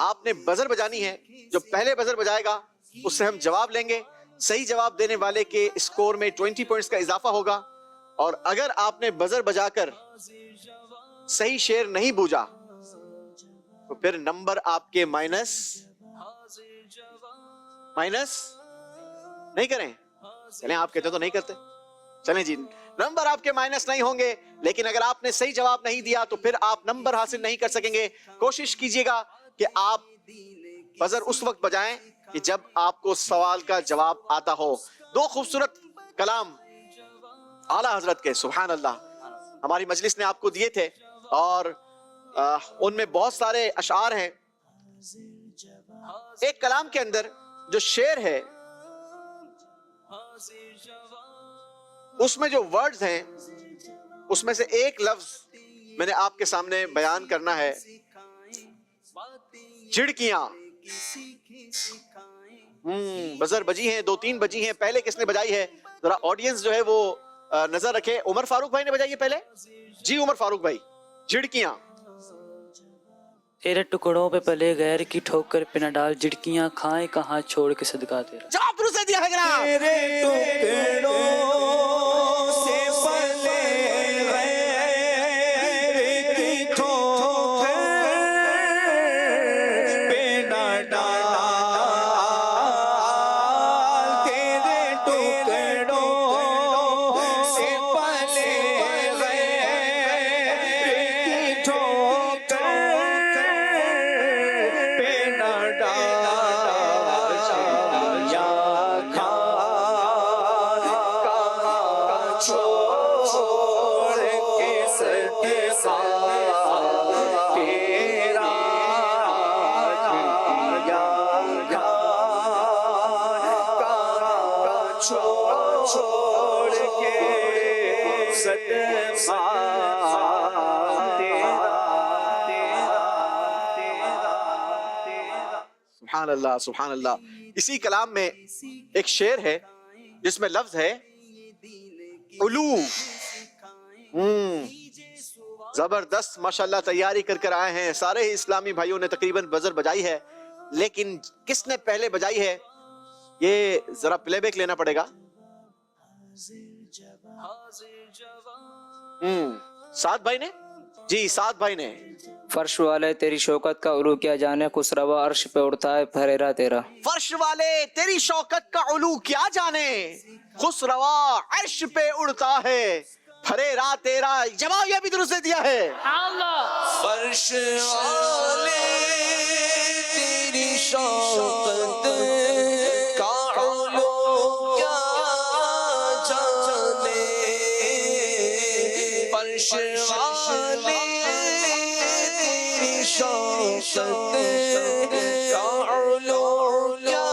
आपने बजर बजानी है। जो पहले बजर बजाएगा उससे हम जवाब लेंगे। सही जवाब देने वाले के स्कोर में 20 पॉइंट्स का इजाफा होगा, और अगर आपने बजर बजाकर सही शेर नहीं बूझा तो फिर नंबर आपके माइनस नहीं करें। चलें, आप कहते तो नहीं करते, चलें जी, नंबर आपके माइनस नहीं होंगे। लेकिन अगर आपने सही जवाब नहीं दिया तो फिर आप नंबर हासिल नहीं कर सकेंगे। कोशिश कीजिएगा कि आप बजर उस वक्त बजाएं कि जब आपको सवाल का जवाब आता हो। 2 खूबसूरत कलाम आला हजरत के, सुभान अल्लाह, हमारी मजलिस ने आपको दिए थे, और उनमें बहुत सारे अशार हैं। एक कलाम के अंदर जो शेर है उसमें जो वर्ड्स हैं उसमें से एक लफ्ज मैंने आपके सामने बयान करना है। झिड़कियां। बजर बजी हैं, 2-3 बजी हैं। पहले किसने बजाई है? जरा ऑडियंस जो है वो नजर रखे। उमर फारूक भाई ने बजाई है पहले। जी उमर फारूक भाई। झिड़कियां। तेरे टुकड़ों पे पले गैर की ठोकर पे न डाल, झिड़कियां खाए कहाँ छोड़ के सदका तेरा। जवाब दुरुस्त से दिया है जनाब। तेरे टुकड़ों से पले गैर की ठोकर पे न डाल, तेरे टुकड़ों से पले गैर छोड़ के सदमा सुभान अल्लाह सुभान अल्लाह। इसी कलाम में एक शेर है जिसमें लफ्ज है उलू। जबरदस्त माशाल्लाह तैयारी कर कर आए हैं सारे ही इस्लामी भाइयों ने, तकरीबन बजर बजाई है, लेकिन किसने पहले बजाई है ये जरा प्लेबैक लेना पड़ेगा। साद भाई ने, जी साद भाई ने। फर्श वाले तेरी शौकत का उलू क्या जाने, खुसरवा अर्श पे उड़ता है फरेरा तेरा। फर्श वाले तेरी शौकत का उलू क्या जाने, खुसरवा अर्श पे उड़ता है फरेरा तेरा। जवाब ये भी दुरुस्त दिया है। फर्श वाले तेरी शौकत का उलू क्या जाने, फर्श वाले तेरी शौकत का उलू क्या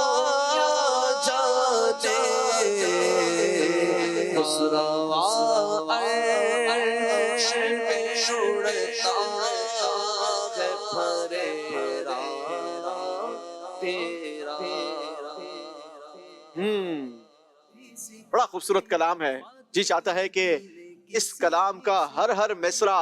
जाने, खुसरवा अर्श पे उड़ता है फरेरा तेरा। बड़ा खूबसूरत कलाम है। जी चाहता है कि इस कलाम का हर मिसरा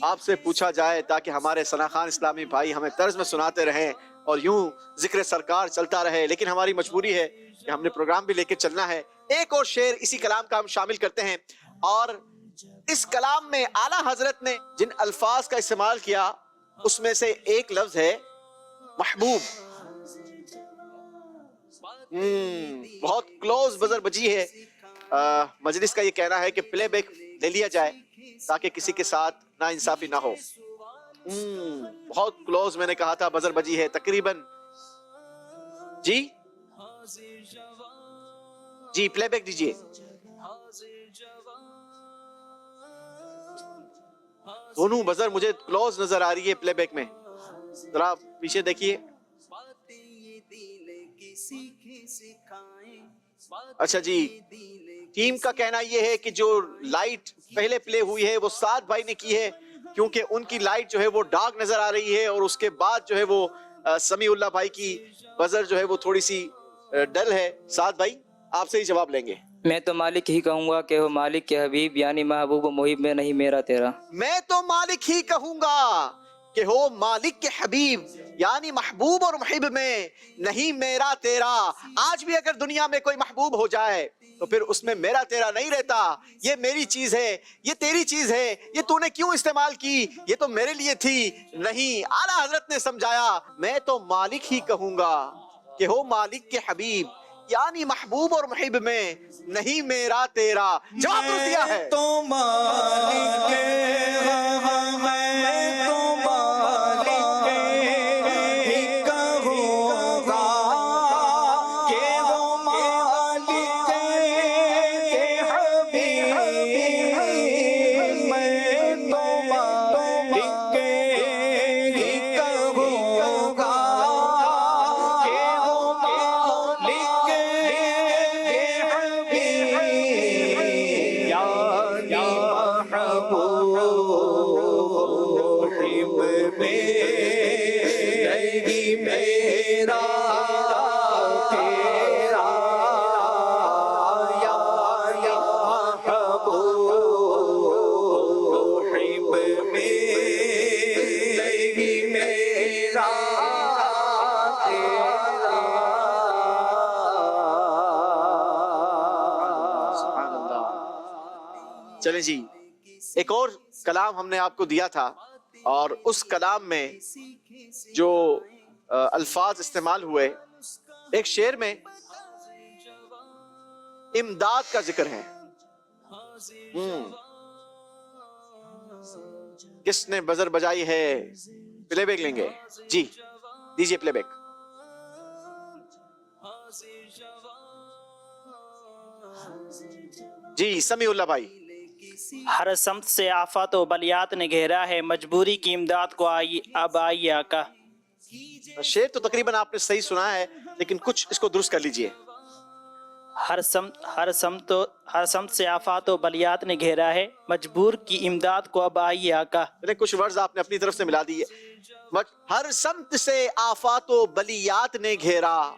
आपसे पूछा जाए ताकि हमारे सना खान इस्लामी भाई हमें तर्ज में सुनाते रहें और यूं जिक्र सरकार चलता रहे, लेकिन हमारी मजबूरी है कि हमने प्रोग्राम भी लेके चलना है। एक और शेर इसी कलाम का हम शामिल करते हैं, और इस कलाम में आला हजरत ने जिन अल्फाज का इस्तेमाल किया उसमें से एक लफ्ज है महबूब। बहुत क्लोज बजर बजी है। मजलिस का ये कहना है कि प्लेबैक ले लिया जाए ताकि किसी के साथ नाइंसाफी ना हो। बहुत क्लोज मैंने कहा था, बजर बजी है तकरीबन। जी प्लेबैक दीजिए। दोनों बजर मुझे क्लोज नजर आ रही है प्लेबैक में, जरा पीछे देखिए। अच्छा जी, टीम का कहना यह है कि जो लाइट पहले प्ले हुई है वो साद भाई ने की है, क्योंकि उनकी लाइट जो है वो डार्क नजर आ रही है, और उसके बाद जो है वो समीउल्लाह भाई की बजर जो है वो थोड़ी सी डल है। साद भाई आपसे ही जवाब लेंगे। मैं तो मालिक ही कहूँगा कि हो मालिक के हबीब, यानी महबूब मुहिब में नहीं मेरा तेरा। मैं तो मालिक ही कहूंगा कि हो मालिक के हबीब, यानी महबूब और मुहिब में नहीं मेरा तेरा। आज भी अगर दुनिया में कोई महबूब हो जाए तो फिर उसमें मेरा तेरा नहीं रहता। ये मेरी चीज है, ये तेरी चीज है, ये तूने क्यों इस्तेमाल की, ये तो मेरे लिए थी। नहीं, आला हजरत ने समझाया, मैं तो मालिक ही कहूंगा कि हो मालिक के हबीब, यानी महबूब और मुहिब में नहीं मेरा तेरा। जवाब दिया है। तो मालिक चलें जी, एक और कलाम हमने आपको दिया था, और उस कलाम में जो अल्फाज इस्तेमाल हुए, एक शेर में इमदाद का जिक्र है। किसने बजर बजाई है? प्लेबैक लेंगे जी, दीजिए प्लेबैक। जी समीउल्लाह भाई। हर समत से आफत व बलियात ने घेरा है, मजबूरी की इमदाद को अब आई आका। शेर तो तकरीबन आपने सही सुना है, लेकिन कुछ इसको दुरुस्त कर लीजिए। ہر سمت سے آفات و بلیات نے گھیرا ہے، مجبور کی امداد کو اب آئیے آقا. کچھ ورڈز آپ نے اپنی طرف سے ملا دیے. ہر سمت سے آفات و بلیات نے گھیرا،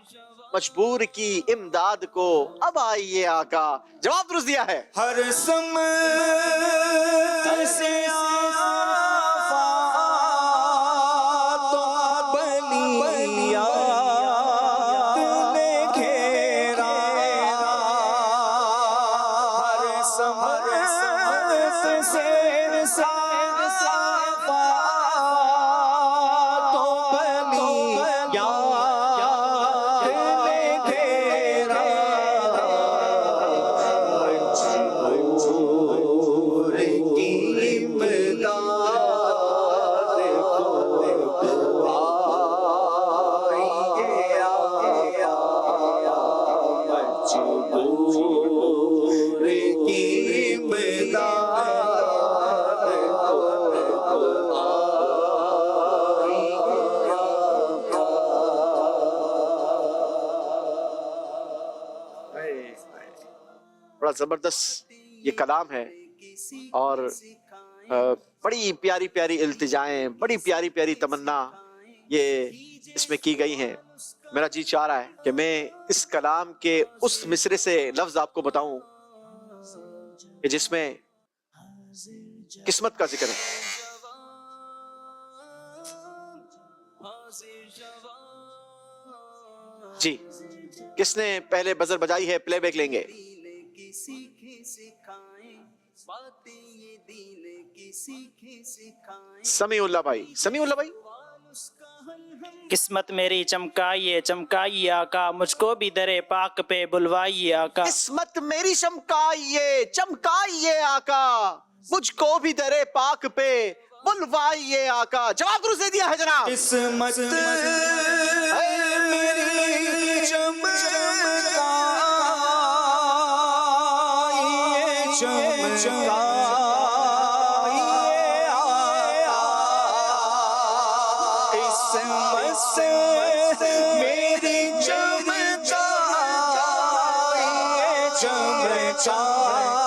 مجبور کی امداد کو اب آئیے آقا. جواب درست دیا ہے. ہر سمت سے آفات و بلیات نے گھیرا، ہر سمت سے آفات و بلیات نے گھیرا، مجبور کی امداد کو آئیے آقا، مجبور کی امداد کو بڑا زبردست یہ کلام ہے، اور بڑی پیاری پیاری التجائیں، بڑی پیاری پیاری تمنا یہ اس میں کی گئی ہیں. میرا جی چاہ رہا ہے کہ میں اس کلام کے اس مصرے سے لفظ آپ کو بتاؤں کہ جس میں قسمت کا ذکر ہے. جی کس نے پہلے بزر بجائی ہے؟ پلے بیک لیں گے. سمیع اللہ بھائی، سمیع اللہ بھائی. قسمت میری چمکائیے چمکائیے آقا، مجھ کو بھی در پاک پہ بلوائیے آقا. قسمت میری چمکائیے چمکائیے آقا، مجھ کو بھی در پاک پہ بلوائیے آقا. جواب درست دے دیا ہے جناب. قسمت میری چمکائیے چمکائیے قسمت میری چمکائیے چمکائیے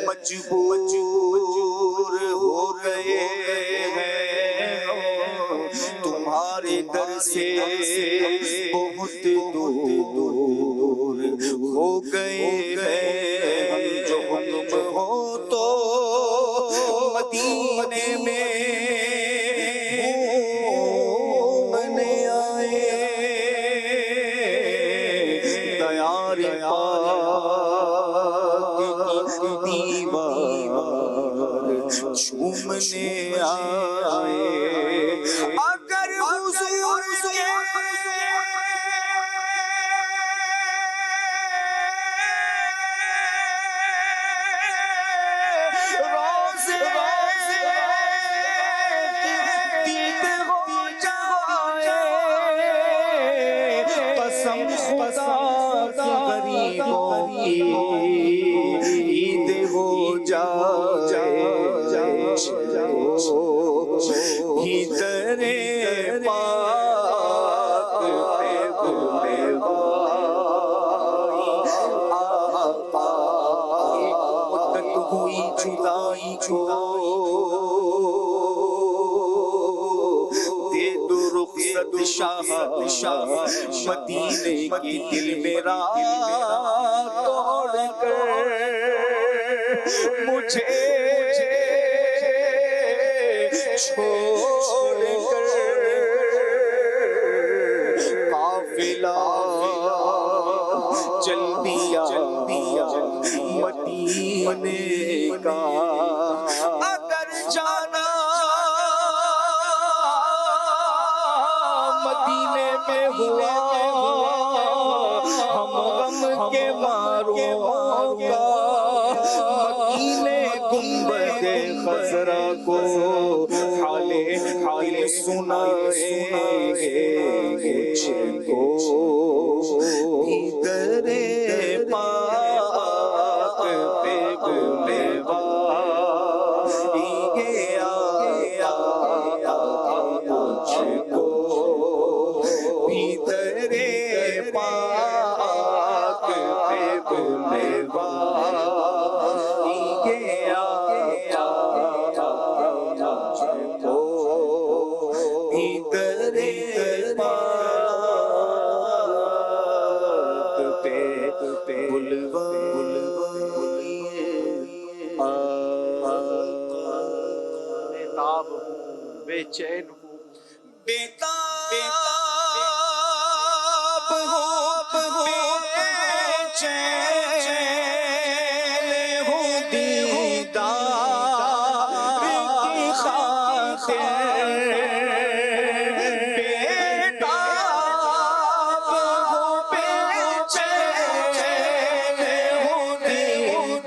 مجبور ہو گئے ہیں تمہارے در سے بہت دور ہو گئے ہیں، جو تم ہو تو مدینے میں گھومنے آئے، تیار دیوار چومنے آئے. اگر حضور کے روضے دید ہو جائے، قسم خدا کی غریبوں کی عید ہو جائے، بھیتر پاک پہ بلوائی، مدت ہوئی جدائی کو دے دو رخصت شاہ مدینے کی، دل میرا توڑ کر مجھے چھوڑ کر قافلہ چل دیا مدینے کا. اگر جانا میں ہوا ہم غم کے ماروں کا، مکینے گنبد خضرا کو حال سنائیں گے مجھ کو، در پاک پہ بولے مجھ کو، بھیتر پاک پہ بولے بے چین ہوں، بیتاب ہوں، بے چین ہوں، دیدار کی خاطر، بیتاب ہوں، بے چین ہوں، دیدار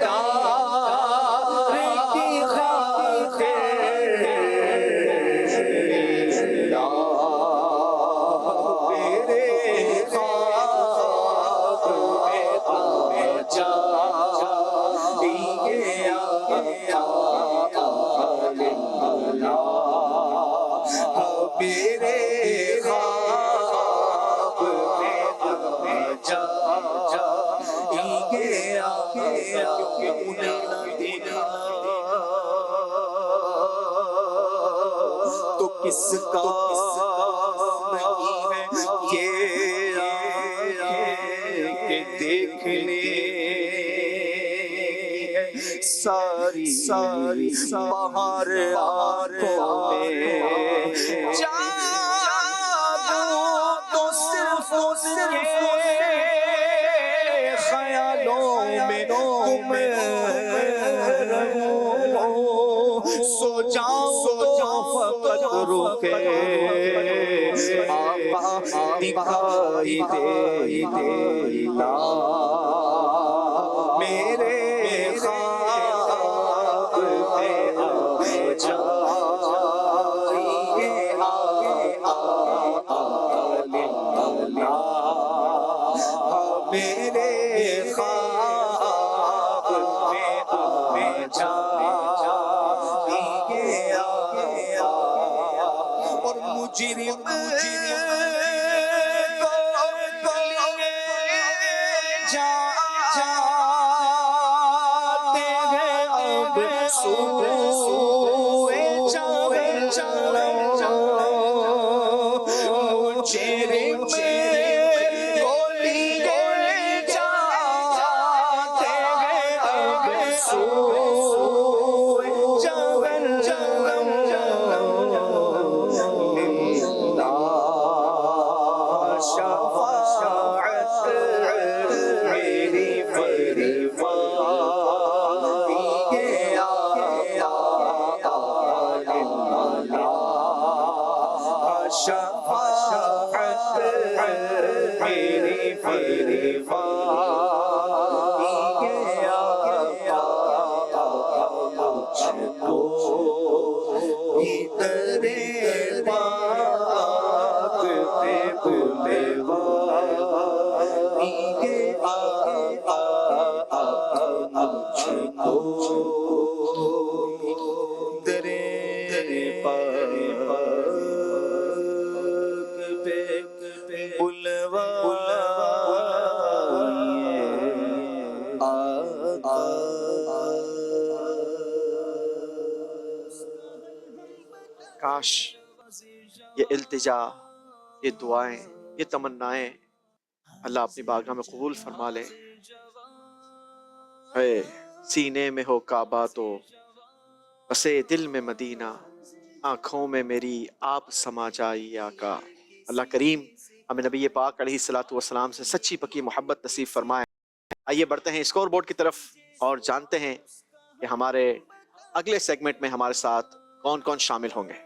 کی خاطر، تو کس کا نہیں ہے کہ دیکھنے ساری بہار آنکھوں میں، جادو تو صرف خیالوں میں تم رہو، سو جاؤ تو فقط رکے آقا دکھائی دینا، میرے خواب میں آ جائیے آقا میرے خواب میں آ جائیے اور مجرم کاش یہ التجا، یہ دعائیں، یہ تمنائیں اللہ اپنی بارگاہ میں قبول فرما لے۔ اے سینے میں ہو کعبہ تو بسے دل میں مدینہ، آنکھوں میں میری آپ سما جائیے آقا۔ اللہ کریم ہمیں نبی پاک علیہ السلام سے سچی پکی محبت نصیب فرمائے۔ آئیے بڑھتے ہیں اسکور بورڈ کی طرف اور جانتے ہیں کہ ہمارے اگلے سیگمنٹ میں ہمارے ساتھ کون کون شامل ہوں گے۔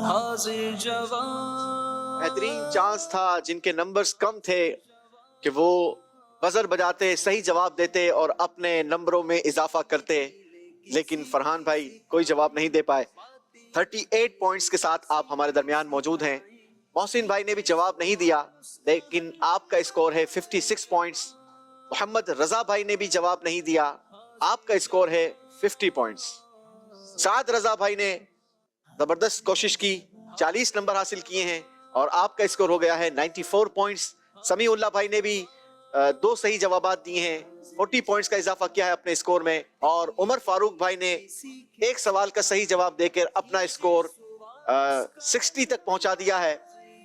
हाजिर जवाब बेहतरीन चांस था जिनके नंबर्स कम थे कि वो बजर बजाते, सही जवाब देते और अपने नंबरों में इजाफा करते, लेकिन फरहान भाई कोई जवाब नहीं दे पाए। 38 पॉइंट्स के साथ आप हमारे दरमियान मौजूद हैं। मोहसिन भाई ने भी जवाब नहीं दिया, लेकिन आपका स्कोर है 56 पॉइंट्स। मोहम्मद रजा भाई ने भी जवाब नहीं दिया, आपका स्कोर है 50 पॉइंट्स। साद रजा भाई ने जबरदस्त कोशिश की, 40 नंबर हासिल किए हैं और आपका स्कोर हो गया है 94 पॉइंट्स। समीउल्लाह भाई ने भी 2 सही जवाब दिए हैं, 40 पॉइंट्स का इजाफा किया है अपने स्कोर में। और उमर फारूक भाई ने एक सवाल का सही जवाब देकर अपना स्कोर 60 तक पहुंचा दिया है।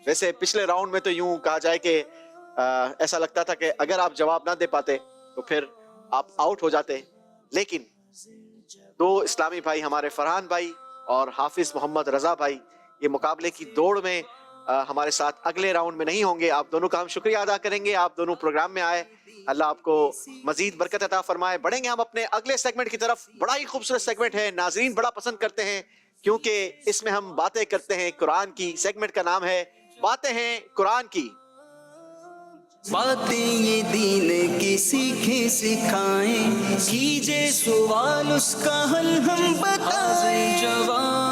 वैसे पिछले राउंड में तो यूं कहा जाए कि ऐसा लगता था कि अगर आप जवाब ना दे पाते तो फिर आप आउट हो जाते, लेकिन 2 इस्लामी भाई हमारे फरहान भाई और हाफिज मोहम्मद रजा भाई ये मुकाबले की दौड़ में हमारे साथ अगले राउंड में नहीं होंगे। आप दोनों का हम शुक्रिया अदा करेंगे, आप दोनों प्रोग्राम में आए, अल्लाह आपको मजीद बरकत अता फरमाए। बढ़ेंगे हम अपने अगले सेगमेंट की तरफ। बड़ा ही खूबसूरत सेगमेंट है, नाजरीन बड़ा पसंद करते हैं क्योंकि इसमें हम बातें करते हैं कुरान की। सेगमेंट का नाम है बातें हैं कुरान की। बातें ये दीन की सीखें सिखाएं, कीजिए सवाल उसका हल हम बताएं जवाब।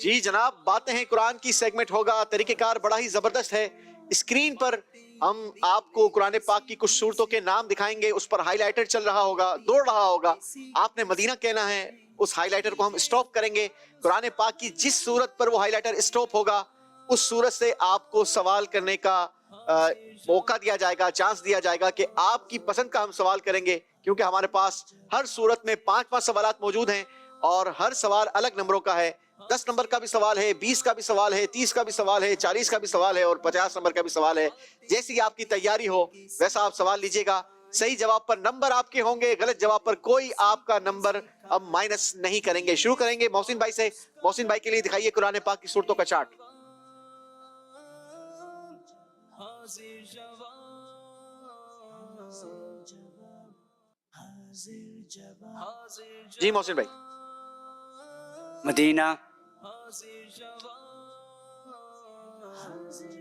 जी जनाब, बातें हैं कुरान की सेगमेंट होगा। तरीकेकार बड़ा ही जबरदस्त है। स्क्रीन पर हम आपको कुरान पाक की कुछ सूरतों के नाम दिखाएंगे, उस पर हाईलाइटर चल रहा होगा, दौड़ रहा होगा, आपने मदीना कहना है। उस हाईलाइटर को हम स्टॉप करेंगे। कुरान पाक की जिस सूरत पर वो हाईलाइटर स्टॉप होगा उस सूरत से आपको सवाल करने का मौका दिया जाएगा, चांस दिया जाएगा कि आपकी पसंद का हम सवाल करेंगे, क्योंकि हमारे पास हर सूरत में 5-5 सवालात मौजूद हैं और हर सवाल अलग नंबरों का है। 10 नंबर का भी सवाल है, 20 का भी सवाल है, 30 का भी सवाल है, 40 का भी सवाल है और 50 नंबर का भी सवाल है। जैसी आपकी तैयारी हो वैसा आप सवाल लीजिएगा। सही जवाब पर नंबर आपके होंगे, गलत जवाब पर कोई आपका नंबर अब माइनस नहीं करेंगे। शुरू करेंगे मोहसिन भाई से। मोहसिन भाई के लिए दिखाइए कुरान पाक की सूरतों का चार्ट। जी मोहसिन भाई। मदीना,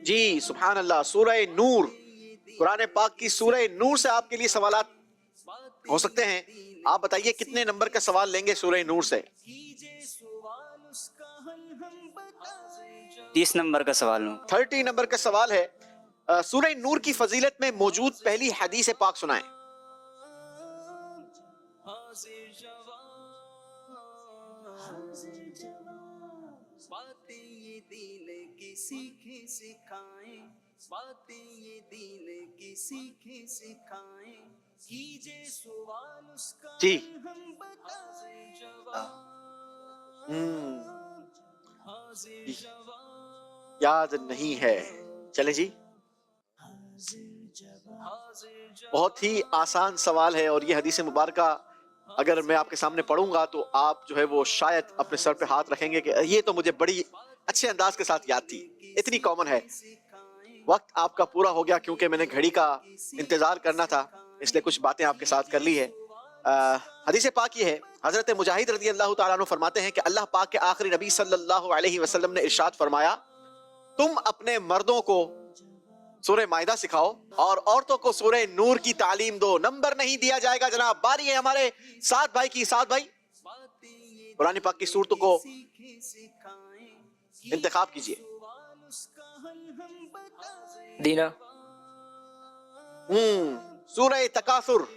जी सुभान अल्लाह। सूरह नूर, कुरान पाक की सूरह नूर से आपके लिए सवालात हो सकते हैं। आप बताइए कितने नंबर का सवाल लेंगे सूरह नूर से? 30 नंबर का सवाल लूं। 30 नंबर का सवाल है। सूरह नूर की फजीलत में मौजूद पहली हदीस पाक सुनाएं। बातें ये दीन की सीखें सिखाएं, बातें ये दीन की सीखें सिखाएं, कीजिए सवाल उसका जी हम बताएं जवाब। याद नहीं है, चले जी। बहुत ही आसान सवाल है और ये हदीस मुबारका अगर मैं आपके सामने पढ़ूंगा तो आप जो है वो शायद अपने सर पे हाथ रखेंगे कि ये तो मुझे बड़ी अच्छे अंदाज के साथ याद थी, इतनी कॉमन है। वक्त आपका पूरा हो गया क्योंकि मैंने घड़ी का इंतजार करना था, इसलिए कुछ बातें आपके साथ कर ली है। हदीस पाक ये है, हजरत मुजाहिद रज़ी अल्लाह ताला अन्हु फरमाते हैं कि अल्लाह पाक के आखिरी नबी सल्लल्लाहु अलैहि वसल्लम ने इरशाद फरमाया, तुम अपने मर्दों को सूरह माइदा सिखाओ और औरतों को सूरह नूर की तालीम दो। नंबर नहीं दिया जाएगा जनाब। बारी है हमारे साद भाई की। साद भाई कुरान पाक की सूरतों को इंतखाब कीजिए। दीना, सूरह तकासुर।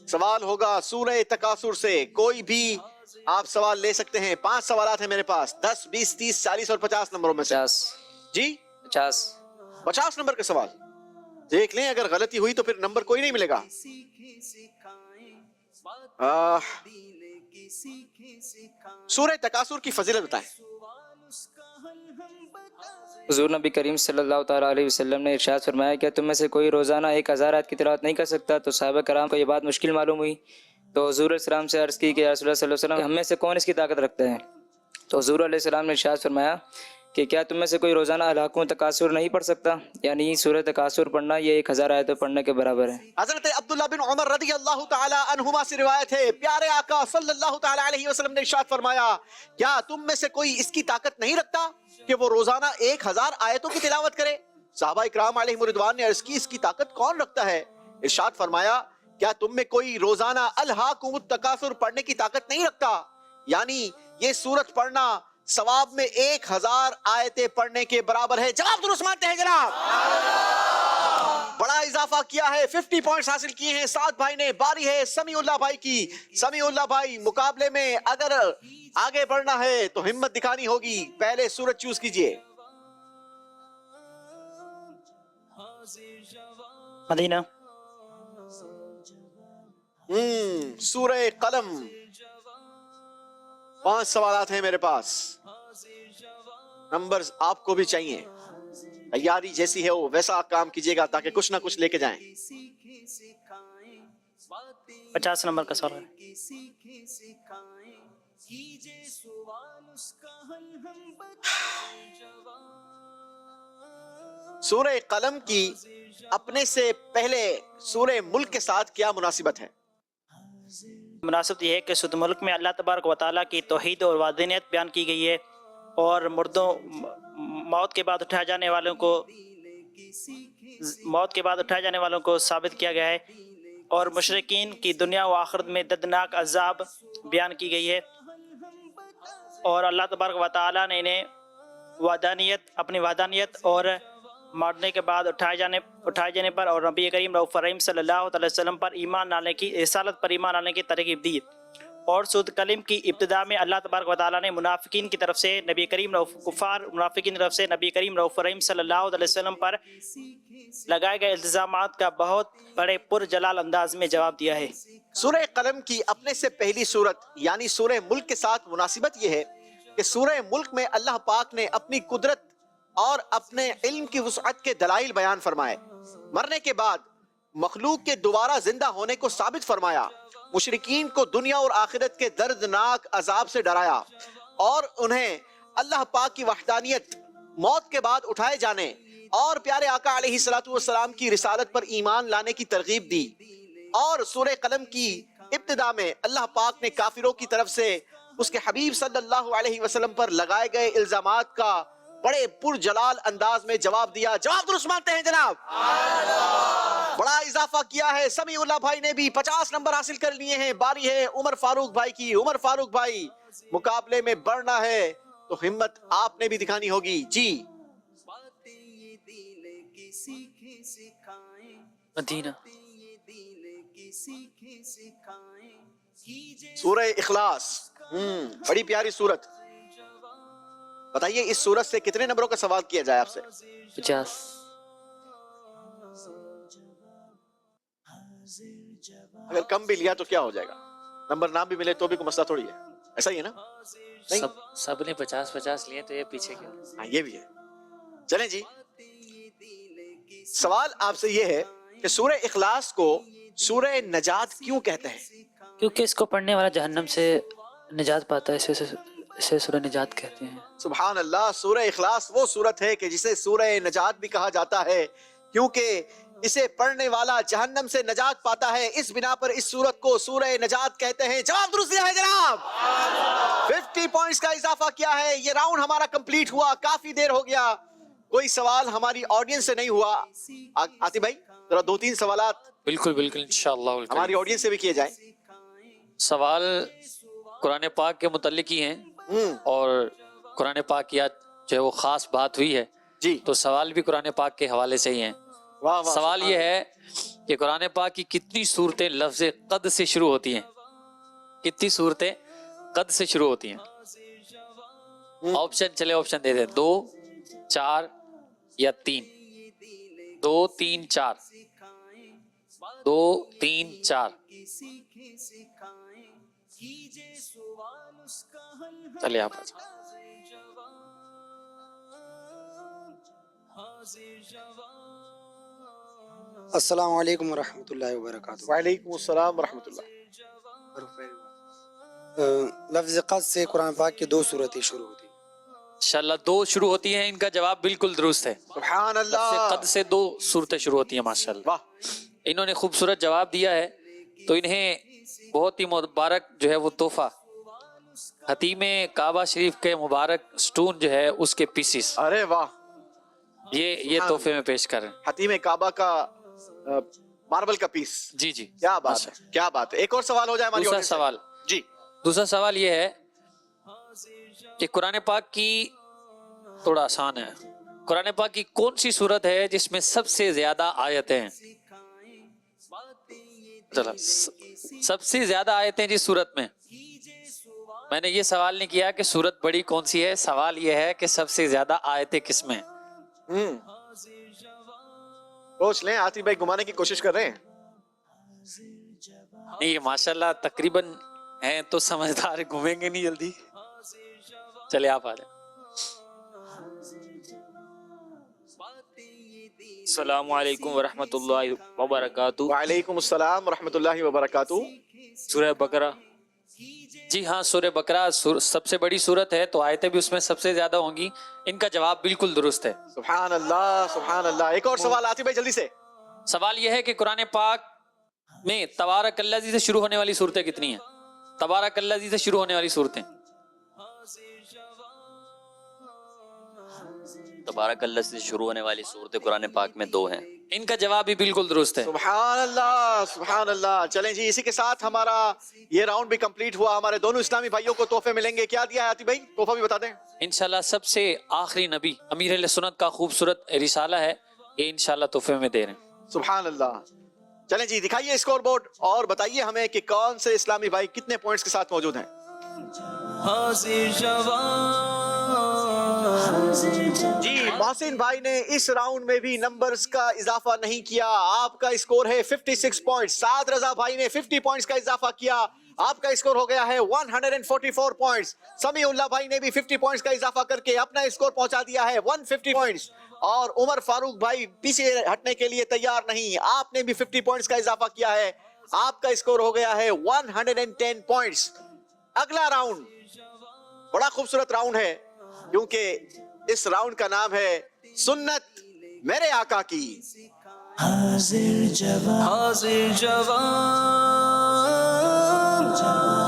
सवाल होगा सूरह तकासुर से। कोई भी आप सवाल ले सकते हैं। 5 सवालात हैं मेरे पास, 10, 20, 30, 40 और 50 नंबरों में से। 50 जी 50 नंबर के सवाल देख लें, अगर गलती हुई तो फिर नंबर कोई नहीं मिलेगा। सूरह तकासुर की फजीलत बताएं। हुजूर नबी करीम सल्लल्लाहु ताला अलैहि वसल्लम ने इरशाद फरमाया, क्या तुम में से कोई रोज़ाना 1000 आयत की तिलावत नहीं कर सकता? तो सहाबा कराम को ये बात मुश्किल मालूम हुई, तो हुजूर सलाम से अर्ज़ की कि या रसूलल्लाह सल्लल्लाहु अलैहि वसल्लम हम में से कौन इसकी ताकत रखते हैं? तो हुजूर अलैहि सलाम ने इरशाद फरमाया کہ کیا تم میں سے کوئی روزانہ ہلاکوں تکاثر نہیں پڑھ سکتا؟ یعنی سورہ تکاثر پڑھنا یہ 1000 آیتیں پڑھنے کے برابر ہے۔ حضرت عبداللہ بن عمر رضی اللہ تعالی عنہما سے روایت ہے، پیارے آقا صلی اللہ تعالی علیہ وسلم نے ارشاد فرمایا، کیا تم میں سے کوئی اس کی طاقت نہیں رکھتا کہ وہ روزانہ 1000 آیتوں کی تلاوت کرے؟ صحابہ اکرام علیہم رضوان نے عرض کی، اس کی طاقت کون رکھتا ہے؟ ارشاد فرمایا، کیا تم میں کوئی روزانہ الہاکم التکاثر پڑھنے کی طاقت نہیں رکھتا؟ یعنی یہ سورت پڑھنا ثواب میں 1000 آیتیں پڑھنے کے برابر ہے۔ جواب درست مانتے ہیں جناب؟ بڑا اضافہ کیا ہے، 50 پوائنٹس حاصل کیے ہیں سعد بھائی نے۔ باری ہے سمیع اللہ بھائی کی۔ سمیع اللہ بھائی، مقابلے میں اگر آگے بڑھنا ہے تو ہمت دکھانی ہوگی، پہلے سورت چوز کیجئے۔ مدینہ۔ سورہ قلم۔ 5 سوالات ہیں میرے پاس، نمبرز آپ کو بھی چاہیے، تیاری جیسی ہے وہ ویسا کام کیجئے گا تاکہ کچھ نہ کچھ لے کے جائیں۔ 50 نمبر کا سوال ہے۔ سورہ قلم کی اپنے سے پہلے سورہ ملک کے ساتھ کیا مناسبت ہے؟ مناسبت یہ ہے کہ سورۃ ملک میں اللہ تبارک و تعالیٰ کی توحید اور وحدانیت بیان کی گئی ہے، اور مردوں موت کے بعد اٹھائے جانے والوں کو ثابت کیا گیا ہے، اور مشرکین کی دنیا و آخرت میں دردناک عذاب بیان کی گئی ہے، اور اللہ تبارک و تعالیٰ نے انہیں اپنی وحدانیت اور مرنے کے بعد اٹھائے جانے پر اور نبی کریم رؤوف رحیم صلی اللہ علیہ وسلم پر ایمان لانے کی رسالت پر ایمان لانے کی ترغیب دی۔ اور سورۃ قلم کی ابتدا میں اللہ تبارک و تعالیٰ نے منافقین کی طرف سے نبی کریم رؤوف رحیم صلی اللہ علیہ وسلم پر لگائے گئے الزامات کا بہت بڑے پر جلال انداز میں جواب دیا ہے۔ سورہ قلم کی اپنے سے پہلی سورت یعنی سورہ ملک کے ساتھ مناسبت یہ ہے کہ سورہ ملک میں اللہ پاک نے اپنی قدرت اور اپنے علم کی وسعت کے دلائل بیان فرمائے، مرنے کے بعد مخلوق کے دوبارہ زندہ ہونے کو ثابت فرمایا، مشرکین کو دنیا اور آخرت کے دردناک عذاب سے ڈرایا، اور انہیں اللہ پاک کی وحدانیت، موت کے بعد اٹھائے جانے اور پیارے آقا علیہ السلام کی رسالت پر ایمان لانے کی ترغیب دی۔ اور سورہ قلم کی ابتدا میں اللہ پاک نے کافروں کی طرف سے اس کے حبیب صلی اللہ علیہ وسلم پر لگائے گئے الزامات کا بڑے پر جلال انداز میں جواب دیا۔ جواب درست مانتے ہیں جناب؟ بڑا اضافہ کیا ہے سمیع اللہ بھائی نے بھی، 50 نمبر حاصل کر لیے ہیں۔ باری ہے عمر فاروق بھائی کی۔ عمر فاروق بھائی، مقابلے میں بڑھنا ہے تو ہمت آپ نے بھی دکھانی ہوگی۔ جی مدینہ۔ سورہ اخلاص، بڑی پیاری سورت۔ بتائیے اس سورت سے کتنے نمبروں کا سوال کیا جائے آپ سے؟ 50۔ اگر کم بھی لیا تو کیا ہو جائے گا؟ نمبر نہ بھی ملے تو بھی کوئی مسئلہ تھوڑی ہے، ایسا ہی ہے نا؟ سب نے 50 لیے تو یہ پیچھے کیا؟ ہاں یہ بھی ہے۔ چلیں جی، سوال آپ سے یہ ہے کہ سورہ اخلاص کو سورہ نجات کیوں کہتے ہیں؟ کیونکہ اس کو پڑھنے والا جہنم سے نجات پاتا ہے، اسے سورہ نجات کہتے ہیں۔ سبحان اللہ، سورہ اخلاص وہ سورت ہے کہ جسے سورہ نجات بھی کہا جاتا ہے، کیونکہ اسے پڑھنے والا جہنم سے نجات پاتا ہے، اس بنا پر اس سورت کو سورہ نجات کہتے ہیں۔ جواب درست ہے جناب، 50 پوائنٹس کا اضافہ کیا ہے۔ یہ راؤنڈ ہمارا کمپلیٹ ہوا، کافی دیر ہو گیا، کوئی سوال ہماری آڈینس سے نہیں ہوا۔ آتی بھائی ذرا 2-3 سوالات بالکل انشاءاللہ ہماری آڈینس سے بھی کیے جائیں۔ سوال قرآن پاک کے متعلق ہی ہیں، اور قرآن پاک کی جو ہے وہ خاص بات ہوئی ہے جی، تو سوال بھی قرآن پاک کے حوالے سے ہی ہیں۔ سوال یہ ہے کہ قرآن پاک کی کتنی صورتیں لفظ قد سے شروع ہوتی ہیں؟ کتنی صورتیں قد سے شروع ہوتی ہیں؟ آپشن دے دیں، 2، 4 یا 3۔ 2، 3، 4۔ 2، 3، 4۔ چلیے آپ السلام علیکم ورحمۃ اللہ وبرکاتہ۔ وعلیکم السلام ورحمۃ اللہ۔ لفظ قد سے قرآن پاک کی 2 صورتیں شروع ہوتی ہیں۔ माशाल्लाह 2 शुरू होती हैं, इनका जवाब बिल्कुल दुरुस्त है। सुभान लफ्ज़ अल्लाह, कद से 2 सूरतें शुरू होती हैं माशाल्लाह। वाह, इन्होंने खूबसूरत जवाब दिया है, तो इन्हें बहुत ही मुबारक जो है वो तोहफा हतीम काबा शरीफ के मुबारक स्टोन जो है उसके पीसीस अरे वाह, ये तोहफे में पेश कर रहे हैं। हतीम काबा का मार्बल का पीस, जी जी, क्या बात है, क्या बात है। एक और सवाल हो जाए हमारी दूसरा audience से। सवाल जी, दूसरा सवाल ये है कि कुरान पाक की, थोड़ा आसान है, कुरान पाक की कौन सी सूरत है जिसमें सबसे ज्यादा आयतें हैं? चलो, सबसे ज्यादा आयतें जिस सूरत में, मैंने ये सवाल नहीं किया कि सूरत बड़ी कौन सी है, सवाल ये है कि सबसे ज्यादा आयतें किस में हैं? सोच लें, आतिफ भाई घुमाने की कोशिश कर रहे हैं। नहीं, माशाल्लाह तकरीबन हैं तो समझदार, घूमेंगे नहीं जल्दी। चले आप आ जाए। अस्सलामु अलैकुम वरहमतुल्लाहि वबरकातुहू। वालेकुम अस्सलाम वरहमतुल्लाहि वबरकातुहू। सूरह बकरा। जी हाँ, सूरह बकरा सबसे बड़ी सूरत है, तो आयतें भी उसमें सबसे ज्यादा होंगी। इनका जवाब बिल्कुल दुरुस्त है। सुभान अल्लाह, सुभान अल्लाह। एक और सवाल आतिफ भाई जल्दी से। सवाल यह है कि कुरान पाक में तबारक अल्लज़ी से शुरू होने वाली सूरतें कितनी हैं? तबारक अल्लज़ी से शुरू होने वाली सूरतें। तबारक अल्लाह से शुरू होने वाली सूरतें कुरान पाक में 2 हैं। इनका जवाब भी बिल्कुल दुरुस्त है। सुभान अल्लाह, सुभान अल्लाह। चलें जी, इसी के साथ हमारा ये राउंड भी कंप्लीट हुआ। हमारे दोनों इस्लामी भाइयों को तोहफे मिलेंगे। क्या दिया है आतिफ भाई? तोहफा भी बता दें। इंशाल्लाह सबसे आखिरी नबी अमीर अहले सुन्नत का खूबसूरत रिसाला है, ये इंशाल्लाह तोहफे में दे रहे हैं। सुभान अल्लाह। चलें जी, दिखाइए स्कोर बोर्ड और बताइए हमें कि कौन से इस्लामी भाई कितने पॉइंट्स के साथ मौजूद हैं। जी, मोहसिन भाई ने इस राउंड में भी नंबर्स का इजाफा नहीं किया। आपका स्कोर है 56 पॉइंट्स। साद रजा भाई ने 50 पॉइंट्स का इजाफा किया। आपका स्कोर हो गया है 144 पॉइंट्स। समीउल्लाह भाई ने भी 50 पॉइंट्स का इजाफा करके अपना स्कोर पहुंचा दिया है 150 पॉइंट्स। और उमर फारूक भाई पीछे हटने के लिए तैयार नहीं, आपने भी 50 पॉइंट्स का इजाफा किया है। आपका स्कोर हो गया है 110 पॉइंट्स। अगला राउंड बड़ा खूबसूरत राउंड है, क्योंकि इस राउंड का नाम है सुन्नत मेरे आका की। हाजिर जवाब, हाजिर जवाब,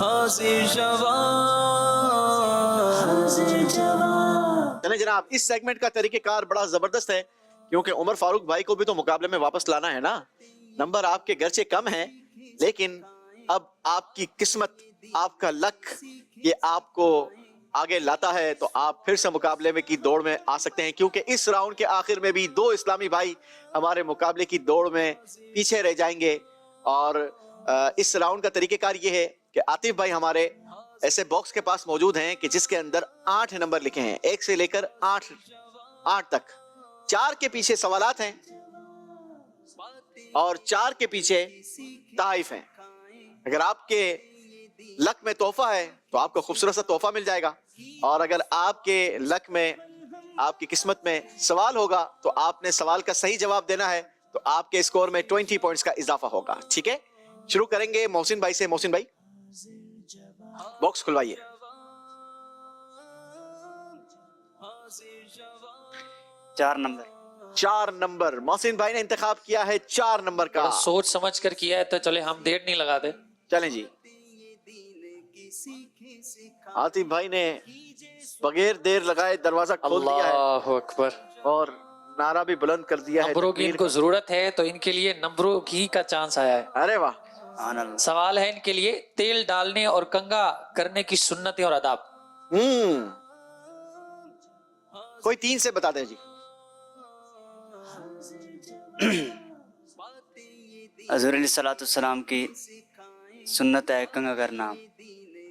हाजिर जवाब। चलें जनाब, इस सेगमेंट का तरीकेकार बड़ा जबरदस्त है, क्योंकि उमर फारूक भाई को भी तो मुकाबले में वापस लाना है ना। नंबर आपके गर्चे कम हैं, लेकिन अब आपकी किस्मत, आपका लक ये आपको आगे लाता है, तो आप फिर से मुकाबले में की दौड़ में आ सकते हैं। क्योंकि इस राउंड के आखिर में भी 2 इस्लामी भाई हमारे मुकाबले की दौड़ में पीछे रह जाएंगे। और इस राउंड का तरीकेकार ये है कि आतिफ भाई हमारे ऐसे बॉक्स के पास मौजूद हैं कि जिसके अंदर 8 नंबर लिखे हैं, 1 से लेकर 8 तक। 4 के पीछे सवालात हैं और 4 के पीछे ताइफ हैं। अगर आपके लक में तोहफा है तो आपको खूबसूरत सा तोहफा मिल जाएगा, और अगर आपके लक में, आपकी किस्मत में सवाल होगा तो आपने सवाल का सही जवाब देना है, तो आपके स्कोर में 20 पॉइंट्स का इजाफा होगा। ठीक है, शुरू करेंगे मोहसिन भाई से। मोहसिन भाई बॉक्स खुलवाइए। चार नंबर मोहसिन भाई ने इंतखाब किया है 4 नंबर का। सोच समझ कर किया है, तो चले हम देर नहीं लगाते। चलें जी, आतिफ भाई ने बगैर देर लगाए दरवाजा खोल दिया है अल्लाहु अकबर, और नारा भी बुलंद कर दिया है। नंबरों की इनको जरूरत है, तो इनके लिए नंबरों की का चांस आया है। अरे वाह। सवाल है इनके लिए, तेल डालने और कंगा करने की सुन्नतें और अदाब। कोई 3 से बता दे जी। हज़ूर सलाम की सुन्नत है कंगा करना,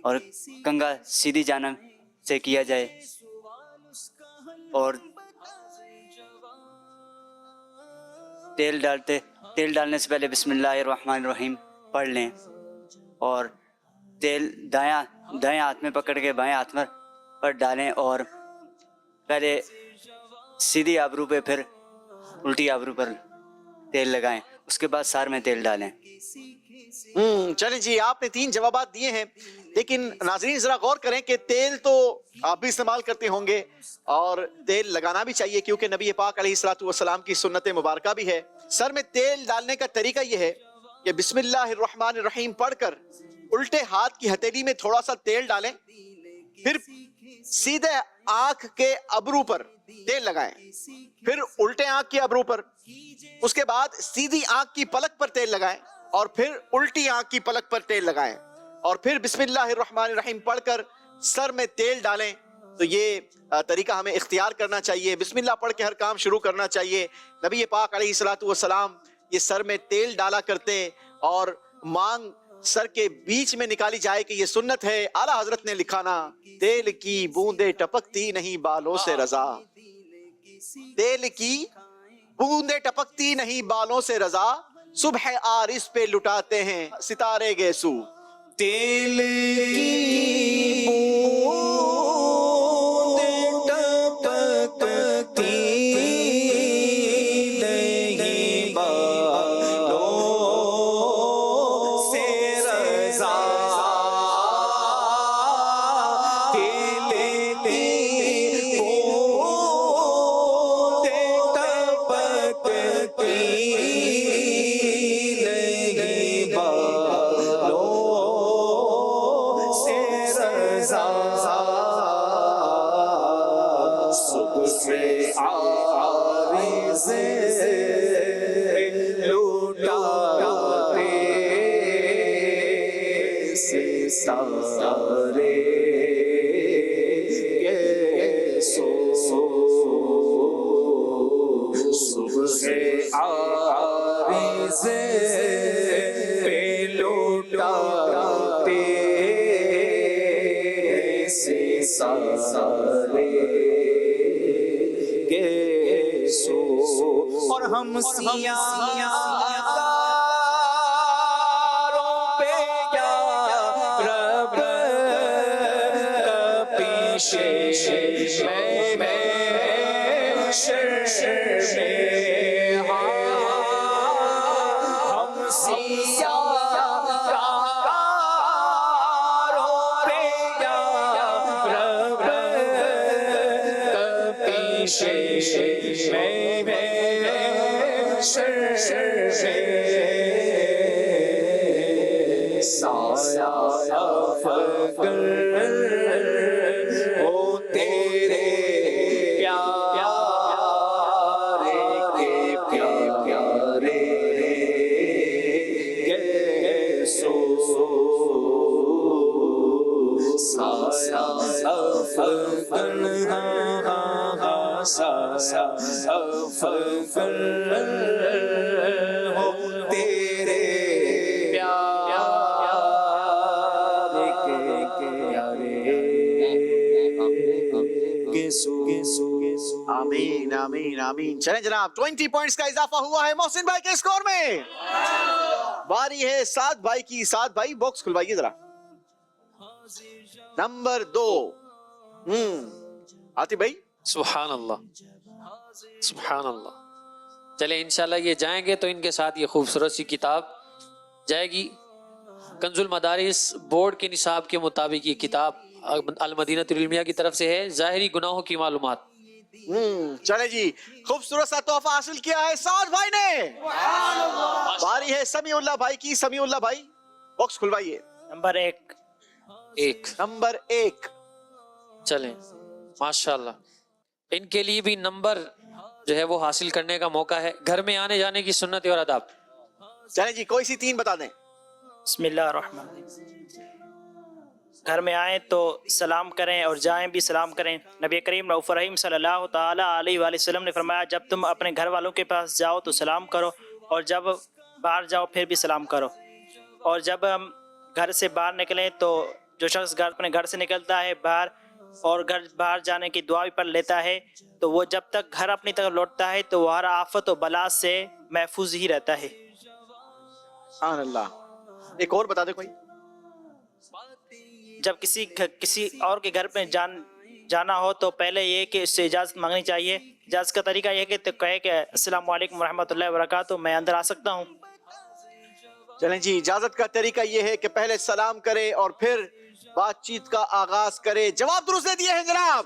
और कंगा सीधी जानब से किया जाए, और तेल डालने से पहले बिस्मिल्लाहिर्रहमानिर्रहीम पढ़ लें, और तेल दाएं हाथ में पकड़ के बाएं हाथ पर डालें, और पहले सीधी आबरू पे फिर उल्टी आबरू पर तेल लगाएं, उसके बाद सार में तेल डालें। चलें जी, आपने 3 जवाबात दिए हैं, लेकिन नाजरीन जरा गौर करें कि तेल तो आप भी इस्तेमाल करते होंगे और तेल लगाना भी चाहिए, क्योंकि नबी पाक अलैहिस्सलातु वस्सलाम की सुन्नत मुबारका भी है। सर में तेल डालने का तरीका यह है कि बिस्मिल्लाहिर्रहमानिर्रहीम पढ़कर उल्टे हाथ की हथेली में थोड़ा सा तेल डालें, फिर सीधे आंख के अबरू पर तेल लगाएं, फिर उल्टे आंख के अबरू पर, उसके बाद सीधी आंख की पलक पर तेल लगाएं और फिर उल्टी आंख की पलक पर तेल लगाएं और फिर बिस्मिल्लाहिर्रहमानिर्रहीम पढ़कर सर में तेल डालें। तो ये तरीका हमें इख्तियार करना चाहिए, बिस्मिल्लाह पढ़ के हर काम शुरू करना चाहिए। नबी पाक अलैहिस्सलातु वस्सलाम ये सर में तेल डाला करते और मांग सर के बीच में निकाली जाए कि ये सुन्नत है। आला हजरत ने लिखा ना, तेल की बूंदे टपकती नहीं बालों से रजा, तेल की बूंदे टपकती नहीं बालों से रजा, सुबह आरिस पे लुटाते हैं सितारे गेसू। तेल की बूंदे टपकती नहीं बालों से रज़ा, तेल की बूंदे टपकती नहीं बालों से रज़ा, सुबह से आरिज़ लुटाते से सारे गेसो, सुबह से आरिज़ पे लुटाते से सारे गेसो, और हम सियारों पे या रब का पीछे में शर में हम सियारों पे या रब का पीछे में साया फकर ओ तेरे प्यारे के प्यारे गेसो, साया फकर साया फकर हो तेरे प्यारे के प्यारे गेसो। आमीन आमीन आमीन। चलें जनाब, 20 पॉइंट्स का इजाफा हुआ है मोहसिन भाई के स्कोर में। बारी है साद भाई की। साद भाई बॉक्स खुलवाइए जरा। नंबर 2 आतिफ भाई। सुभान अल्लाह, सुभान अल्लाह। चले इंशाल्लाह ये जाएंगे तो इनके साथ ये खूबसूरत सी किताब जाएगी। कंजुल मदारिस बोर्ड के निसाब के मुताबिक ये किताब अल मदीनतुल इल्मिया की तरफ से है, ज़ाहिरी गुनाहों की मालूमात। चले जी, खूबसूरत सा तोहफा हासिल किया है साद भाई ने। बारी है समीउल्लाह भाई की। समीउल्लाह भाई बॉक्स खुलवाइए। नंबर 1। नंबर 1। चलें माशाल्लाह, इनके लिए भी नंबर जो है वो हासिल करने का मौका है। घर में आने जाने की सुन्नत और आदाब। चलें जी, कोई सी 3 बता दें। बिस्मिल्लाहिर्रहमानिर्रहीम। घर में आए तो सलाम करें और जाएं भी सलाम करें। नबी करीम रऊफ़ रहीम सल्लल्लाहु ताला अलैहि वसल्लम ने फरमाया, जब तुम अपने घर वालों के पास जाओ तो सलाम करो और जब बाहर जाओ फिर भी सलाम करो। और जब हम घर से बाहर निकलें तो जो शख्स अपने घर से निकलता है बाहर और घर बाहर जाने की दुआ भी पढ़ लेता है तो वो जब तक घर अपनी तरफ लौटता है तो वह हर आफत और बला से महफूज ही रहता है। सुभान अल्लाह। एक और बता दे कोई। जब किसी और के घर पे जाना हो तो पहले ये कि उससे इजाज़त मांगनी चाहिए इजाज़त का तरीका यह है कि तो कहे कि अस्सलाम वालेकुम रहमतुल्लाहि व बरकातहू, मैं अंदर आ सकता हूँ। चलें जी, इजाजत का तरीका ये है कि पहले सलाम करे और फिर बातचीत का आगाज करे। जवाब दुरुस्त दे दिए हैं जनाब।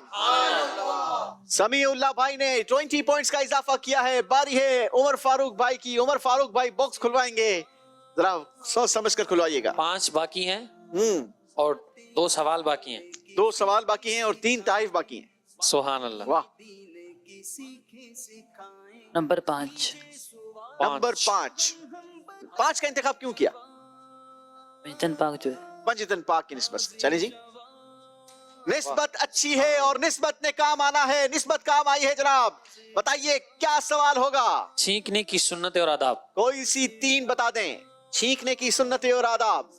समीउल्लाह भाई ने 20 पॉइंट्स का इजाफा किया है। बारी है उमर फारूक भाई की। उमर फारूक भाई बॉक्स खुलवाएंगे, जरा सोच समझ कर खुलवाइएगा। 5 बाकी हैं और 2 सवाल बाकी हैं। 2 सवाल बाकी हैं और 3 तारीफ बाकी हैं। सुभान अल्लाह। वाह। नंबर 5। नंबर 5। 5 का इंतखाब क्यों किया? पंजतन पाक जो है, पंजतन पाक की निस्बत से। चले जी, निस्बत अच्छी है और निस्बत ने काम आना है, निस्बत काम आई है जनाब। बताइए क्या सवाल होगा? छींकने की सुन्नत और आदाब। कोई सी 3 बता दें। छींकने की सुन्नतें और आदाब।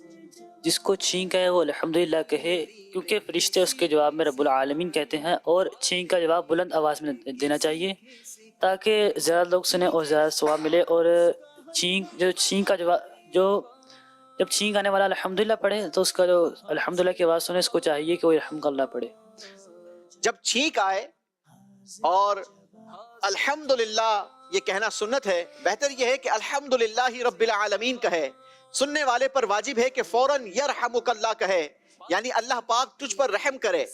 जिसको छींक है वो अल्हम्दुलिल्लाह कहे, क्योंकि फरिश्ते उसके जवाब में रब्बुल आलमीन कहते हैं, और छींक का जवाब बुलंद आवाज़ में देना चाहिए ताकि ज़्यादा लोग सुने और ज़्यादा सवाब मिले। और छींक का जवाब जब छींक आने वाला अल्हम्दुलिल्लाह पढ़े तो उसका जो अल्हम्दुलिल्लाह की आवाज़ सुने, इसको चाहिए कि वो रहमकल्लाह पढ़े। जब छींक आए और अल्हम्दुलिल्लाह ये कहना सुन्नत है, बेहतर ये है कि अल्हम्दुलिल्लाह रब्बिल आलमीन कहे। सुनने वाले पर वाजिब है कि फौरन यरहमुकल्लाह कहे, यानी अल्लाह पाक तुझ पर रहम करे,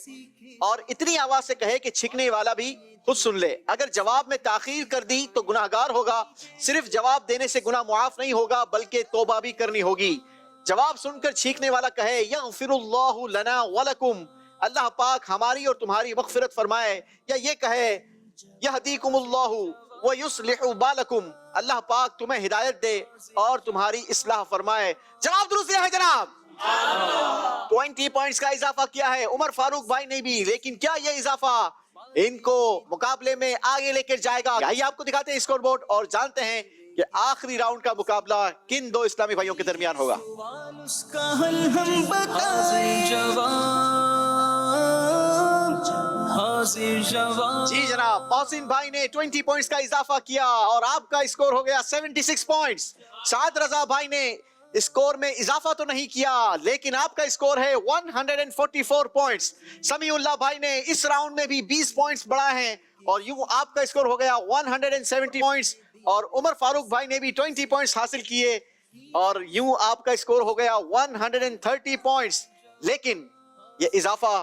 और इतनी आवाज से कहे कि छींकने वाला भी खुद सुन ले। अगर जवाब में ताखीर कर दी तो गुनाहगार होगा। सिर्फ जवाब देने से गुनाह मुआफ नहीं होगा बल्कि तौबा भी करनी होगी। जवाब सुनकर छींकने वाला कहे यगफिरुल्लाहु लना वलकुम, अल्लाह पाक हमारी और तुम्हारी मगफिरत फरमाए, या ये कहे यहदीकुमुल्लाहु व युस्लिहु बालकुम, अल्लाह पाक तुम्हें हिदायत दे और तुम्हारी इस्लाह फरमाए। जवाब दुरुस्त है जनाब। 20 पॉइंट्स का इजाफा किया है उमर फारूक भाई ने भी, लेकिन क्या ये इजाफा इनको मुकाबले में आगे लेकर जाएगा? आइए आपको दिखाते हैं स्कोर बोर्ड और जानते हैं कि आखिरी राउंड का मुकाबला किन 2 इस्लामी भाइयों के दरमियान होगा। उसका हल हम बताएं, हाजिर जवाब। जी जनाब, मोहसिन भाई ने 20 पॉइंट्स का इजाफा किया और आपका स्कोर हो गया 76 पॉइंट्स। साद रजा भाई ने स्कोर में इजाफा तो नहीं किया, लेकिन आपका स्कोर है 144 पॉइंट्स। समीउल्लाह भाई ने इस राउंड में भी 20 पॉइंट्स बढ़ाए हैं और यूं आपका स्कोर हो गया 170 पॉइंट्स, और उमर फारूक भाई ने भी 20 पॉइंट्स हासिल किए और यूं आपका स्कोर हो गया 130 पॉइंट्स। लेकिन ये इजाफा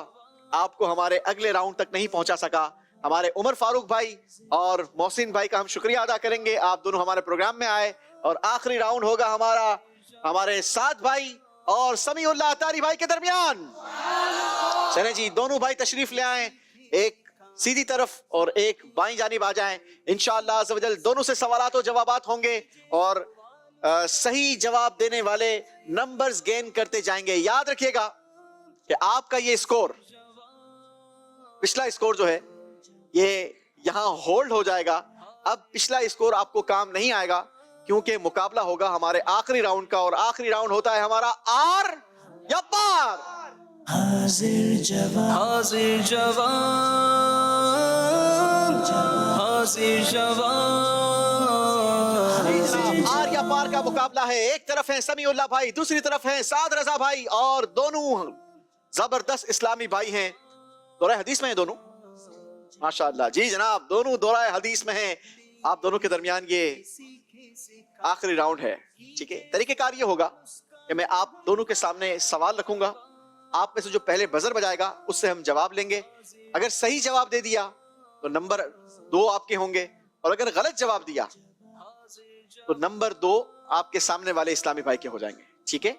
आपको हमारे अगले राउंड तक नहीं पहुंचा सका। हमारे उमर फारूक भाई और मोहसिन भाई का हम शुक्रिया अदा करेंगे, आप दोनों हमारे प्रोग्राम में आए। और आखिरी राउंड होगा हमारे साद भाई और समीउल्लाह अतारी भाई के दरमियान। चले जी, दोनों भाई तशरीफ ले आए, एक सीधी तरफ और एक बाईं जानिब आ जाएं। इंशाअल्लाह अज़्ज़ व जल दोनों से सवालात और जवाबात होंगे और सही जवाब देने वाले नंबर्स गेन करते जाएंगे। याद रखिएगा कि आपका ये स्कोर, पिछला स्कोर जो है ये यहाँ होल्ड हो जाएगा। अब पिछला स्कोर आपको काम नहीं आएगा क्योंकि मुकाबला होगा हमारे आखिरी राउंड का, और आखिरी राउंड होता है हमारा आर या पार। हाजिर जवाब, हाजिर जवाब, हाजिर जवाब। आर या पार का मुकाबला है। एक तरफ है समीउल्लाह भाई, दूसरी तरफ है साद रजा भाई, और दोनों जबरदस्त इस्लामी भाई हैं। दौरा हदीस में है दोनों, माशाअल्लाह। जी जनाब, दोनों दौरा हदीस में हैं। आप दोनों के दरमियान ये आखिरी राउंड है, ठीक है। तरीकेकार ये होगा कि मैं आप दोनों के सामने सवाल रखूंगा, आप में से जो पहले बजर बजाएगा उससे हम जवाब लेंगे। अगर सही जवाब दे दिया तो नंबर 2 आपके होंगे, और अगर गलत जवाब दिया तो नंबर 2 आपके सामने वाले इस्लामी भाई के हो जाएंगे, ठीक है।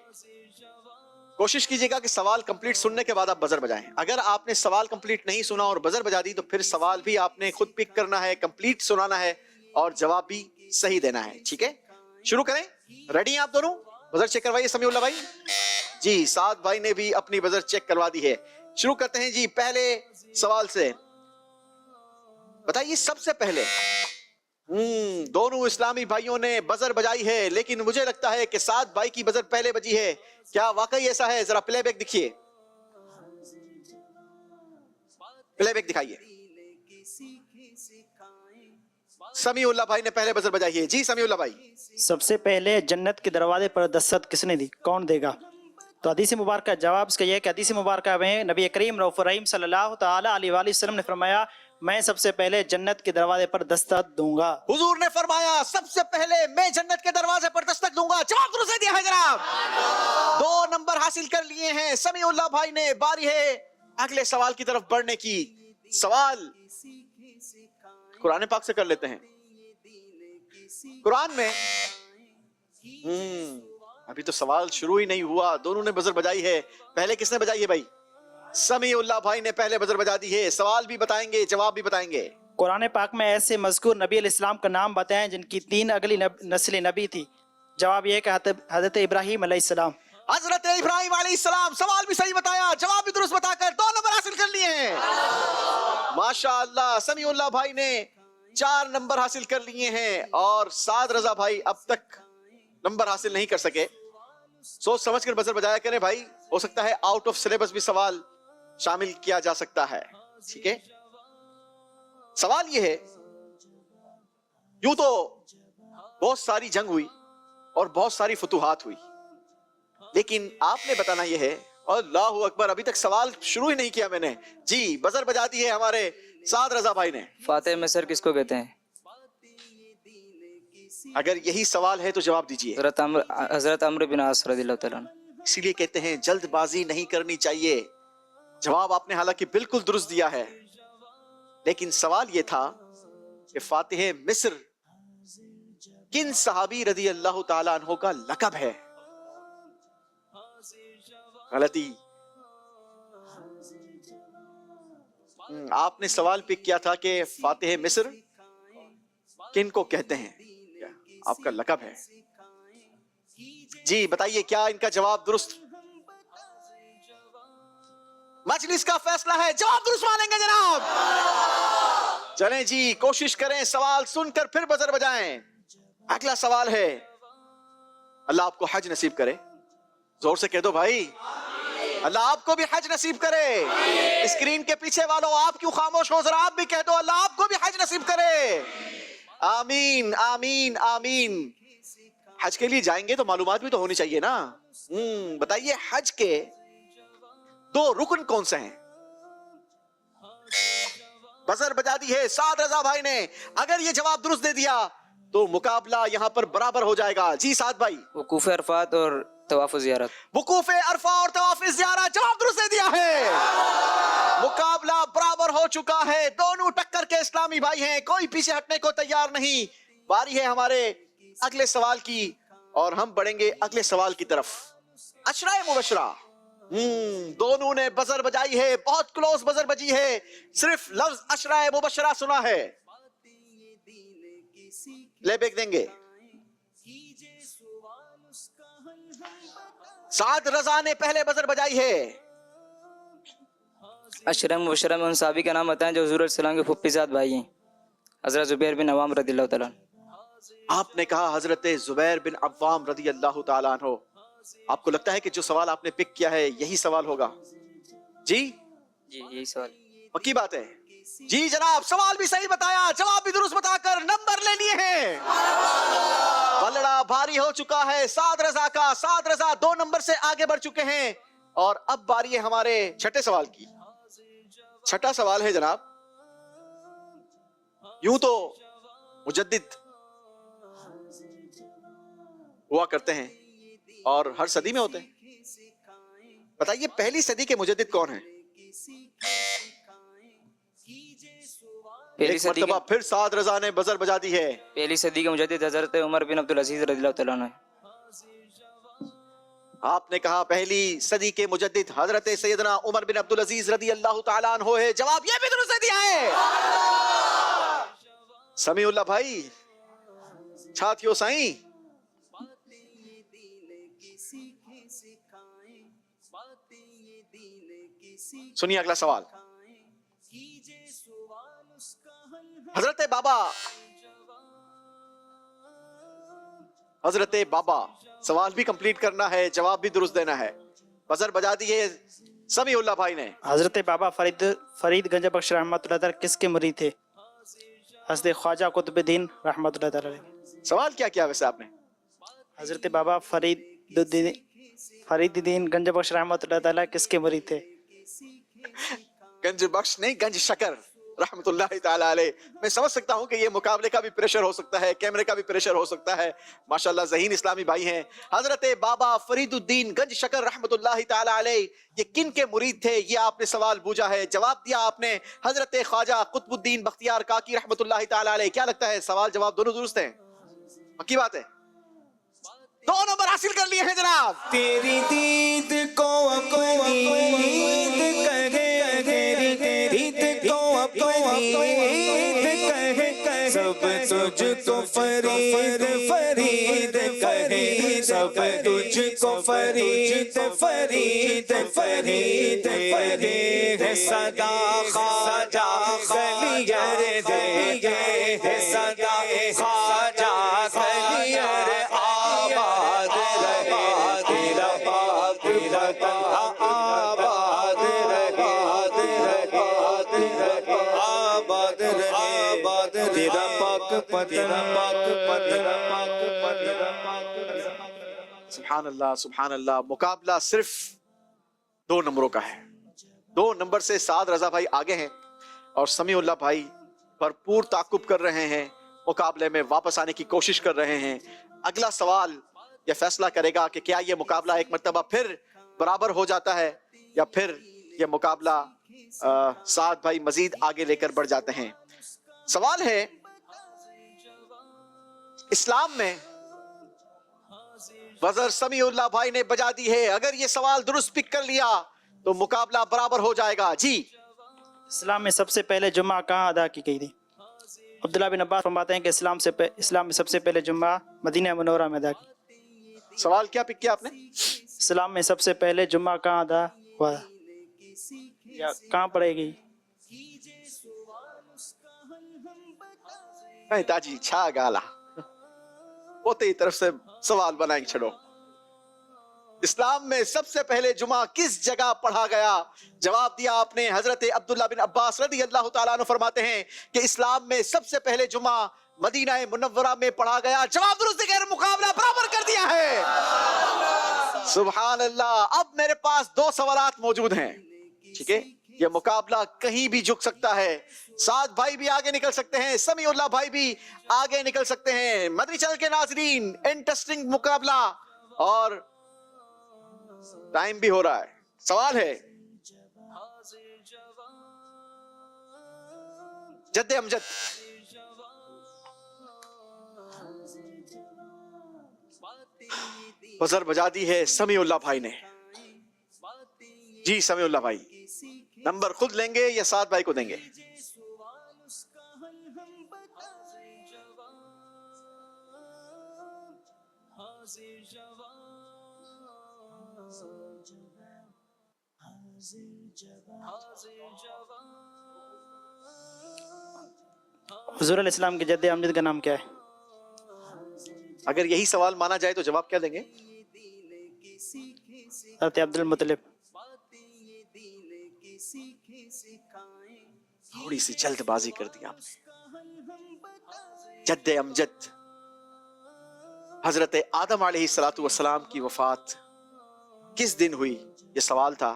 कोशिश कीजिएगा कि सवाल कंप्लीट सुनने के बाद आप बजर बजाएं। अगर आपने सवाल कंप्लीट नहीं सुना और बजर बजा दी तो फिर सवाल भी आपने खुद पिक करना है, कंप्लीट सुनाना है और जवाब भी सही देना है, ठीक है। शुरू करें, रेडी हैं आप दोनों? बजर चेक करवाइए समीउल्लाह भाई। जी, साद भाई ने भी अपनी बजर चेक करवा दी है। शुरू करते हैं जी पहले सवाल से। बताइए सबसे पहले, दोनों इस्लामी भाइयों ने बजर बजाई है, लेकिन मुझे लगता है कि साद भाई की बजर पहले बजी है। क्या वाकई ऐसा है? जरा प्लेबैक दिखिए, प्लेबैक दिखाइए। समीउल्लाह भाई ने पहले बजर बजाई है। जी समीउल्लाह भाई। सबसे पहले जन्नत के दरवाजे पर दस्तक किसने दी, कौन देगा? तो हदीस मुबारक का जवाब इसका यह है कि हदीस मुबारक में नबी करीम रऊफ़ रहीम सल्लल्लाहु तआला अलैहि वसल्लम ने फरमाया, मैं सबसे पहले जन्नत के दरवाजे पर दस्तक दूंगा। हुजूर ने फरमाया सबसे पहले मैं जन्नत के दरवाजे पर दस्तक दूंगा। जवाब दुरुस्त दे दिया है जनाब। 2 नंबर हासिल कर लिए हैं समीउल्लाह भाई ने। बारी है अगले सवाल की तरफ बढ़ने की। सवाल कुरान पाक से कर लेते हैं। कुरान में अभी तो सवाल शुरू ही नहीं हुआ, दोनों ने बजर बजाई है। पहले किसने बजाई है भाई? समीउल्लाह भाई ने पहले बजर बजा दी है। सवाल भी बताएंगे, जवाब भी बताएंगे। कुरान पाक में ऐसे मज़कूर नबी अलैहिस्सलाम का नाम बताएं जिनकी 3 अगली नस्ल नबी थी। जवाब ये है कि हज़रत इब्राहीम अलैहिस्सलाम। हजरत इब्राहिम अलैहिस्सलाम। सवाल भी सही बताया, जवाब भी दुरुस्त बताकर 2 नंबर हासिल कर लिए हैं। माशाअल्लाह समीउल्लाह भाई ने 4 नंबर हासिल कर लिए हैं और साद रजा भाई अब तक नंबर हासिल नहीं कर सके। सोच समझ कर बजर बजाया करें भाई, हो सकता है आउट ऑफ सिलेबस भी सवाल शामिल किया जा सकता है। ठीक है, सवाल यह है, यूं तो बहुत सारी जंग हुई और बहुत सारी फतूहात हुई, लेकिन आपने बताना यह है, अल्लाहु अकबर, अभी तक सवाल शुरू ही नहीं किया मैंने जी। बजर बजा दी है हमारे साद रजा भाई ने। फातिह मिस्र किसको कहते हैं? अगर यही सवाल है तो जवाब दीजिए। हजरत अम्र बिन आस रज़ियल्लाहु तआला अन्हु। इसीलिए कहते हैं जल्दबाजी नहीं करनी चाहिए। जवाब आपने हालांकि बिल्कुल दुरुस्त दिया है, लेकिन सवाल यह था कि फातिह मिस्र किन सहाबी रज़ी अल्लाह ताला अन्हु का लक़ब है? गलती। आपने सवाल पिक किया था कि फातिह मिस्र किन को कहते हैं, आपका लक़ब है। जी बताइए, क्या इनका जवाब दुरुस्त? मजलिस का फैसला है, जवाब दुरुस्त मानेंगे जनाब। चलें जी, कोशिश करें, सवाल सुनकर फिर बजर बजाएं। अगला सवाल है, अल्लाह आपको हज नसीब करे। जोर से कह दो भाई, अल्लाह आपको भी हज नसीब करे। स्क्रीन के पीछे वालों, आप क्यों खामोश हो, जरा आप भी कह दो, अल्लाह आपको भी हज नसीब करे। आमीन आमीन आमीन। हज के लिए जाएंगे तो मालूमात भी तो होनी चाहिए ना। बताइए, हज के 2 रुकन कौन से हैं? बजर बजा दी है साद रजा भाई ने। अगर ये जवाब दुरुस्त दे दिया तो मुकाबला यहां पर बराबर हो जाएगा। जी साद भाई। वकूफ़ अरफात और तवाफ़ ज़ियारत। वकूफ़ अरफा और तवाफ़ ज़ियारत, जवाब दुरुस्त दे दिया है। मुकाबला बराबर हो चुका है, दोनों टक्कर के इस्लामी भाई हैं, कोई पीछे हटने को तैयार नहीं। बारी है हमारे अगले सवाल की और हम बढ़ेंगे अगले सवाल की तरफ। अशरा मुबशरा, दोनों ने बजर बजाई है, बहुत क्लोज बजर बजी है, सिर्फ लफ्ज अशरा मुबशरा सुना है। ले बेक देंगे। साद रजा ने पहले बजर बजाई है। अशरा मुबशरा में उन सहाबी का नाम बताएं जो हुजूर सल्लल्लाहु अलैहि वसल्लम के फुफ्फीज़ाद भाई हैं। हजरत ज़ुबैर बिन अवाम रज़ियल्लाहु तआला अन्हु। आपने कहा हजरत जुबैर बिन अव्वाम रज़ी अल्लाह ताला अन्हु। आपको लगता है कि जो सवाल आपने पिक किया है यही सवाल होगा? जी यही सवाल। पक्की बात है? जी जनाब, सवाल भी सही बताया, जवाब भी दुरुस्त बताकर नंबर ले लिए हैं। पलड़ा भारी हो चुका है साद रजा का। साद रजा 2 नंबर से आगे बढ़ चुके हैं और अब बारी है हमारे छठे सवाल की। छठा सवाल है जनाब, यूं तो मुजद्दिद हुआ करते हैं और हर सदी में होते हैं। बताइए, पहली सदी के मुजद्दिद कौन है? पहली सदी मर्तबा फिर साद रजा ने बजर बजा दी है। पहली सदी के मुजद्दिद हजरत उमर बिन अब्दुल अजीज रज़ियल्लाहु तआला अन्हु। आपने कहा पहली सदी के मुजद्दिद हजरत सैयदना उमर बिन अब्दुल अजीज रज़ी अल्लाह तआला अन्हु है। जवाब ये भी दुरुस्त दिया है। समीउल्लाह भाई, छातियों साईं। सुनिए अगला सवाल। हजरत बाबा, सवाल भी कंप्लीट करना है, जवाब भी दुरुस्त देना है। बजर बजा दी है समीउल्लाह भाई ने। हजरत बाबा फरीद गंज बख्श रहमतुल्लाह अलैह किसके मुरीद थे? हजरत ख्वाजा कुतुबुद्दीन रहमतुल्लाह अलैह। सवाल क्या किया वैसे आपने? हजरत बाबा फरीदुद्दीन गंज बख्श रहमतुल्लाह अलैह किसके मुरीद थे? गंज बख्श नहीं, गंज शकर। रहमतुल्लाहि ताला अलैह। मैं समझ सकता हूँ कि ये मुकाबले का भी प्रेशर हो सकता है, कैमरे का भी प्रेशर हो सकता है। माशाल्लाह ज़हीन इस्लामी भाई हैं। हजरत बाबा फरीदुद्दीन गंज शकर रहमतुल्लाहि ताला अलैह, ये किन के मुरीद थे, ये आपने सवाल पूछा है, जवाब दिया आपने हजरत ख्वाजा कुतुबुद्दीन बख्तियार काकी रहमतुल्लाहि ताला अलैह। क्या लगता है सवाल जवाब दोनों दुरुस्त हैं? पक्की बात है? 2 नंबर हासिल कर लिए हैं जनाब। तेरी दीद को अपनी कहे, तेरी दीद को अपनी कहे, सब तुझको फरीद फरीद कहे, सब तुझको फरीद फरीद फरीद फरीद सदा ख्वाजा गलियर दे, सदा ख्वाजा गलियर आबाद रहे, तेरा पाक वतन आबाद रहे, आबाद रहे, तेरा पाक वतन सुभान अल्लाह सुभान अल्लाह। मुकाबला सिर्फ 2 नंबरों का है। 2 नंबर से साद रजा भाई आगे हैं और समीउल्लाह भाई भरपूर ताकुब कर रहे हैं, मुकाबले में वापस आने की कोशिश कर रहे हैं। अगला सवाल यह फैसला करेगा कि क्या यह मुकाबला एक मर्तबा फिर बराबर हो जाता है या फिर यह मुकाबला साद भाई मजीद आगे लेकर बढ़ जाते हैं। सवाल है, इस्लाम में वज़र समीउल्लाह भाई ने बजा दी है। अगर ये सवाल दुरुस्त पिक कर लिया तो मुकाबला बराबर हो जाएगा। जी, इस्लाम में सबसे पहले जुम्मा कहाँ अदा की गई थी? अब्दुल्लाह बिन अब्बास फरमाते हैं कि इस्लाम में सबसे पहले जुम्मा मदीना मुनव्वरा में अदा की। सवाल क्या पिक किया आपने? इस्लाम में सबसे पहले जुम्मा कहाँ अदा हुआ या कहाँ पड़ेगी? ताजी छा गाला वो तेरी तरफ से सवाल बनाएंगे। छड़ो, इस्लाम में सबसे पहले जुमा किस जगह पढ़ा गया? जवाब दिया आपने हजरत अब्दुल्लाह बिन अब्बास रदी अल्लाह तआला अन्हु फरमाते हैं कि इस्लाम में सबसे पहले जुमा मदीना मुनव्वरा में पढ़ा गया। जवाब दुरुस्त देकर मुकाबला बराबर कर दिया है। सुभान अल्लाह। अब मेरे पास 2 सवालात मौजूद हैं, ठीक है? यह मुकाबला कहीं भी झुक सकता है। साद भाई भी आगे निकल सकते हैं, समीउल्लाह भाई भी आगे निकल सकते हैं। मदनी चैनल के नाज़रीन, इंटरेस्टिंग मुकाबला और टाइम भी हो रहा है। सवाल है, जद्दे अमजद बजर बजा दी है समीउल्लाह भाई ने। जी समीउल्लाह भाई, नंबर खुद लेंगे या साद भाई को देंगे? हुज़ूर इस्लाम के जद्दे अमजद का नाम क्या है? अगर यही सवाल माना जाए तो जवाब क्या देंगे? हज़रत अब्दुल मुत्तलिब। थोड़ी सी जल्दबाजी कर दी आपने। जद्दे अमजद हजरत आदम अलैहिस्सलातु वस्सलाम की वफात किस दिन हुई, ये सवाल था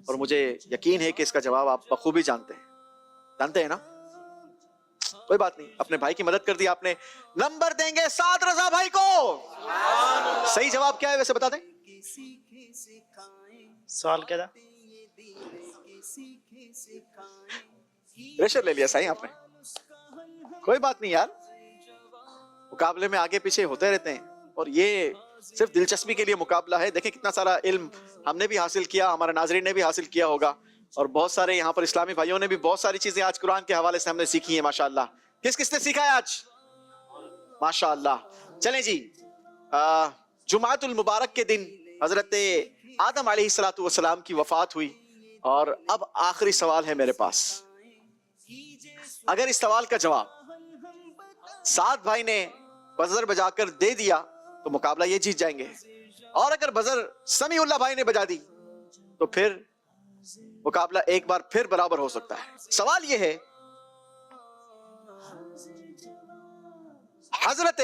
और मुझे यकीन है कि इसका जवाब आप बखूबी जानते हैं ना? कोई बात नहीं, अपने भाई की मदद कर दी आपने। नंबर देंगे साद रजा भाई को। सही जवाब क्या है वैसे बता दें? सवाल क्या था? प्रेशर ले लिया सही आपने। कोई बात नहीं यार, मुकाबले में आगे पीछे होते रहते हैं और ये सिर्फ दिलचस्पी के लिए मुकाबला है। देखें कितना सारा इल्म हमने भी हासिल किया, हमारे नाजरीन ने भी हासिल किया होगा और बहुत सारे यहाँ पर इस्लामी भाइयों ने भी बहुत सारी चीजें आज कुरान के हवाले से हमने सीखी है माशाअल्लाह। किस किस ने सीखा है आज? माशाअल्लाह। चलें जी, जुमातुल मुबारक के दिन हजरत आदम अलैहिस्सलातु वस्सलाम की वफात हुई और अब आखिरी सवाल है मेरे पास। अगर इस सवाल का जवाब साद भाई ने बजर बजाकर दे दिया तो मुकाबला ये जीत जाएंगे, और अगर बजर समीउल्लाह भाई ने बजा दी तो फिर मुकाबला एक बार फिर बराबर हो सकता है। सवाल यह है, हजरत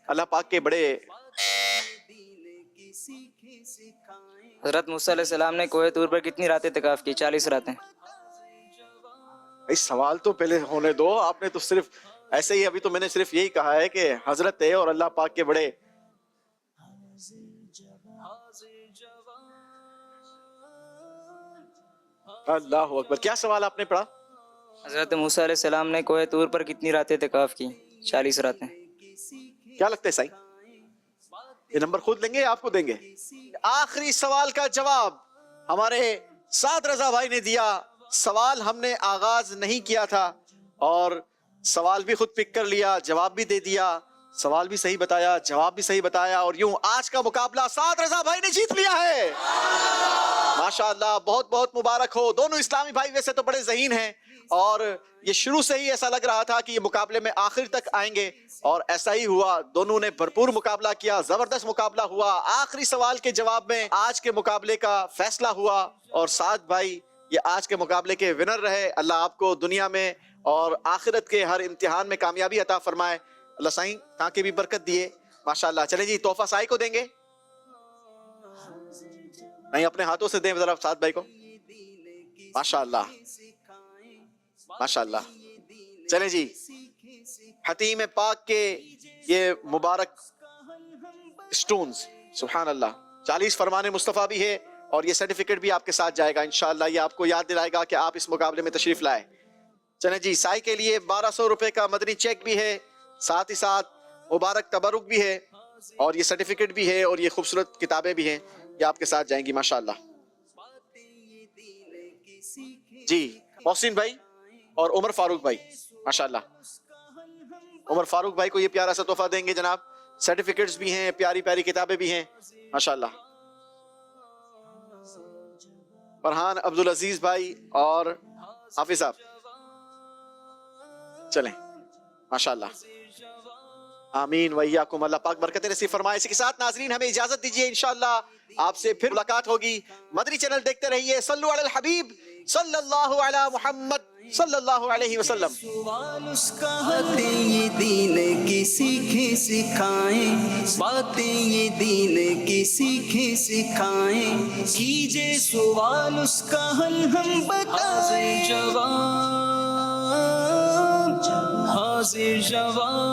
अल्लाह पाक के बड़े हजरत मूसा अलैहिस्सलाम ने कोहे तूर पर कितनी रातें इत्तिकाफ की? 40 रातें। بھائی سوال تو پہلے ہونے دو. آپ نے تو صرف ایسے ہی ابھی تو میں نے صرف یہی کہا ہے کہ حضرت ہے اور اللہ پاک کے بڑے. اللہ اکبر. کیا سوال آپ نے پڑھا؟ حضرت موسیٰ علیہ السلام نے کوہ طور پر کتنی راتیں اعتکاف کی؟ 40 راتیں. کیا لگتا ہے سائی؟ یہ نمبر خود لیں گے آپ کو دیں گے؟ آخری سوال کا جواب ہمارے سعد رضا بھائی نے دیا. سوال ہم نے آغاز نہیں کیا تھا اور سوال بھی خود پک کر لیا, جواب بھی دے دیا. سوال بھی صحیح بتایا, جواب بھی صحیح بتایا, اور یوں آج کا مقابلہ سعد رضا بھائی نے جیت لیا ہے. ماشاءاللہ, بہت بہت مبارک ہو. دونوں اسلامی بھائی ویسے تو بڑے ذہین ہیں اور یہ شروع سے ہی ایسا لگ رہا تھا کہ یہ مقابلے میں آخر تک آئیں گے اور ایسا ہی ہوا. دونوں نے بھرپور مقابلہ کیا, زبردست مقابلہ ہوا. آخری سوال کے جواب میں آج کے مقابلے کا فیصلہ ہوا اور سعد بھائی یہ آج کے مقابلے کے ونر رہے. اللہ آپ کو دنیا میں اور آخرت کے ہر امتحان میں کامیابی عطا فرمائے. اللہ سائیں تاکہ بھی برکت دیے. ماشاءاللہ. چلیں جی, تحفہ سائی کو دیں گے, نہیں اپنے ہاتھوں سے دیں ذرا سعد بھائی کو. ماشاءاللہ ماشاءاللہ. چلیں جی, حتیم پاک کے یہ مبارک سٹونز, سبحان اللہ, 40 فرمان مصطفیٰ بھی ہے اور یہ سرٹیفکیٹ بھی آپ کے ساتھ جائے گا انشاءاللہ. یہ آپ کو یاد دلائے گا کہ آپ اس مقابلے میں تشریف لائے. چلیں جی, سائی کے لیے 1200 روپے کا مدنی چیک بھی ہے, ساتھ ہی ساتھ مبارک تبرک بھی ہے اور یہ سرٹیفکیٹ بھی ہے اور یہ خوبصورت کتابیں بھی ہیں, یہ آپ کے ساتھ جائیں گی ماشاءاللہ. جی, محسن بھائی اور عمر فاروق بھائی ماشاءاللہ. عمر فاروق بھائی کو یہ پیارا سا تحفہ دیں گے جناب. سرٹیفکیٹس بھی ہیں, پیاری پیاری کتابیں بھی ہیں ماشاءاللہ. فرحان عبدالعزیز بھائی اور حافظ صاحب, چلیں ماشاءاللہ. آمین وإیاکم. اللہ پاک برکتیں نصیب فرمائے. اسی کے ساتھ ناظرین ہمیں اجازت دیجیے, انشاءاللہ آپ سے پھر ملاقات ہوگی. مدنی چینل دیکھتے رہیے. صلو علی الحبیب صلی اللہ علی محمد صلی اللہ علیہ وسلم. سوال اس کا باتیں یہ دین کی سیکھیں سکھائیں, باتیں یہ دین کی سیکھیں سکھائیں, کیجے سوال اس کا حل ہم بتائیں. حاضر جواب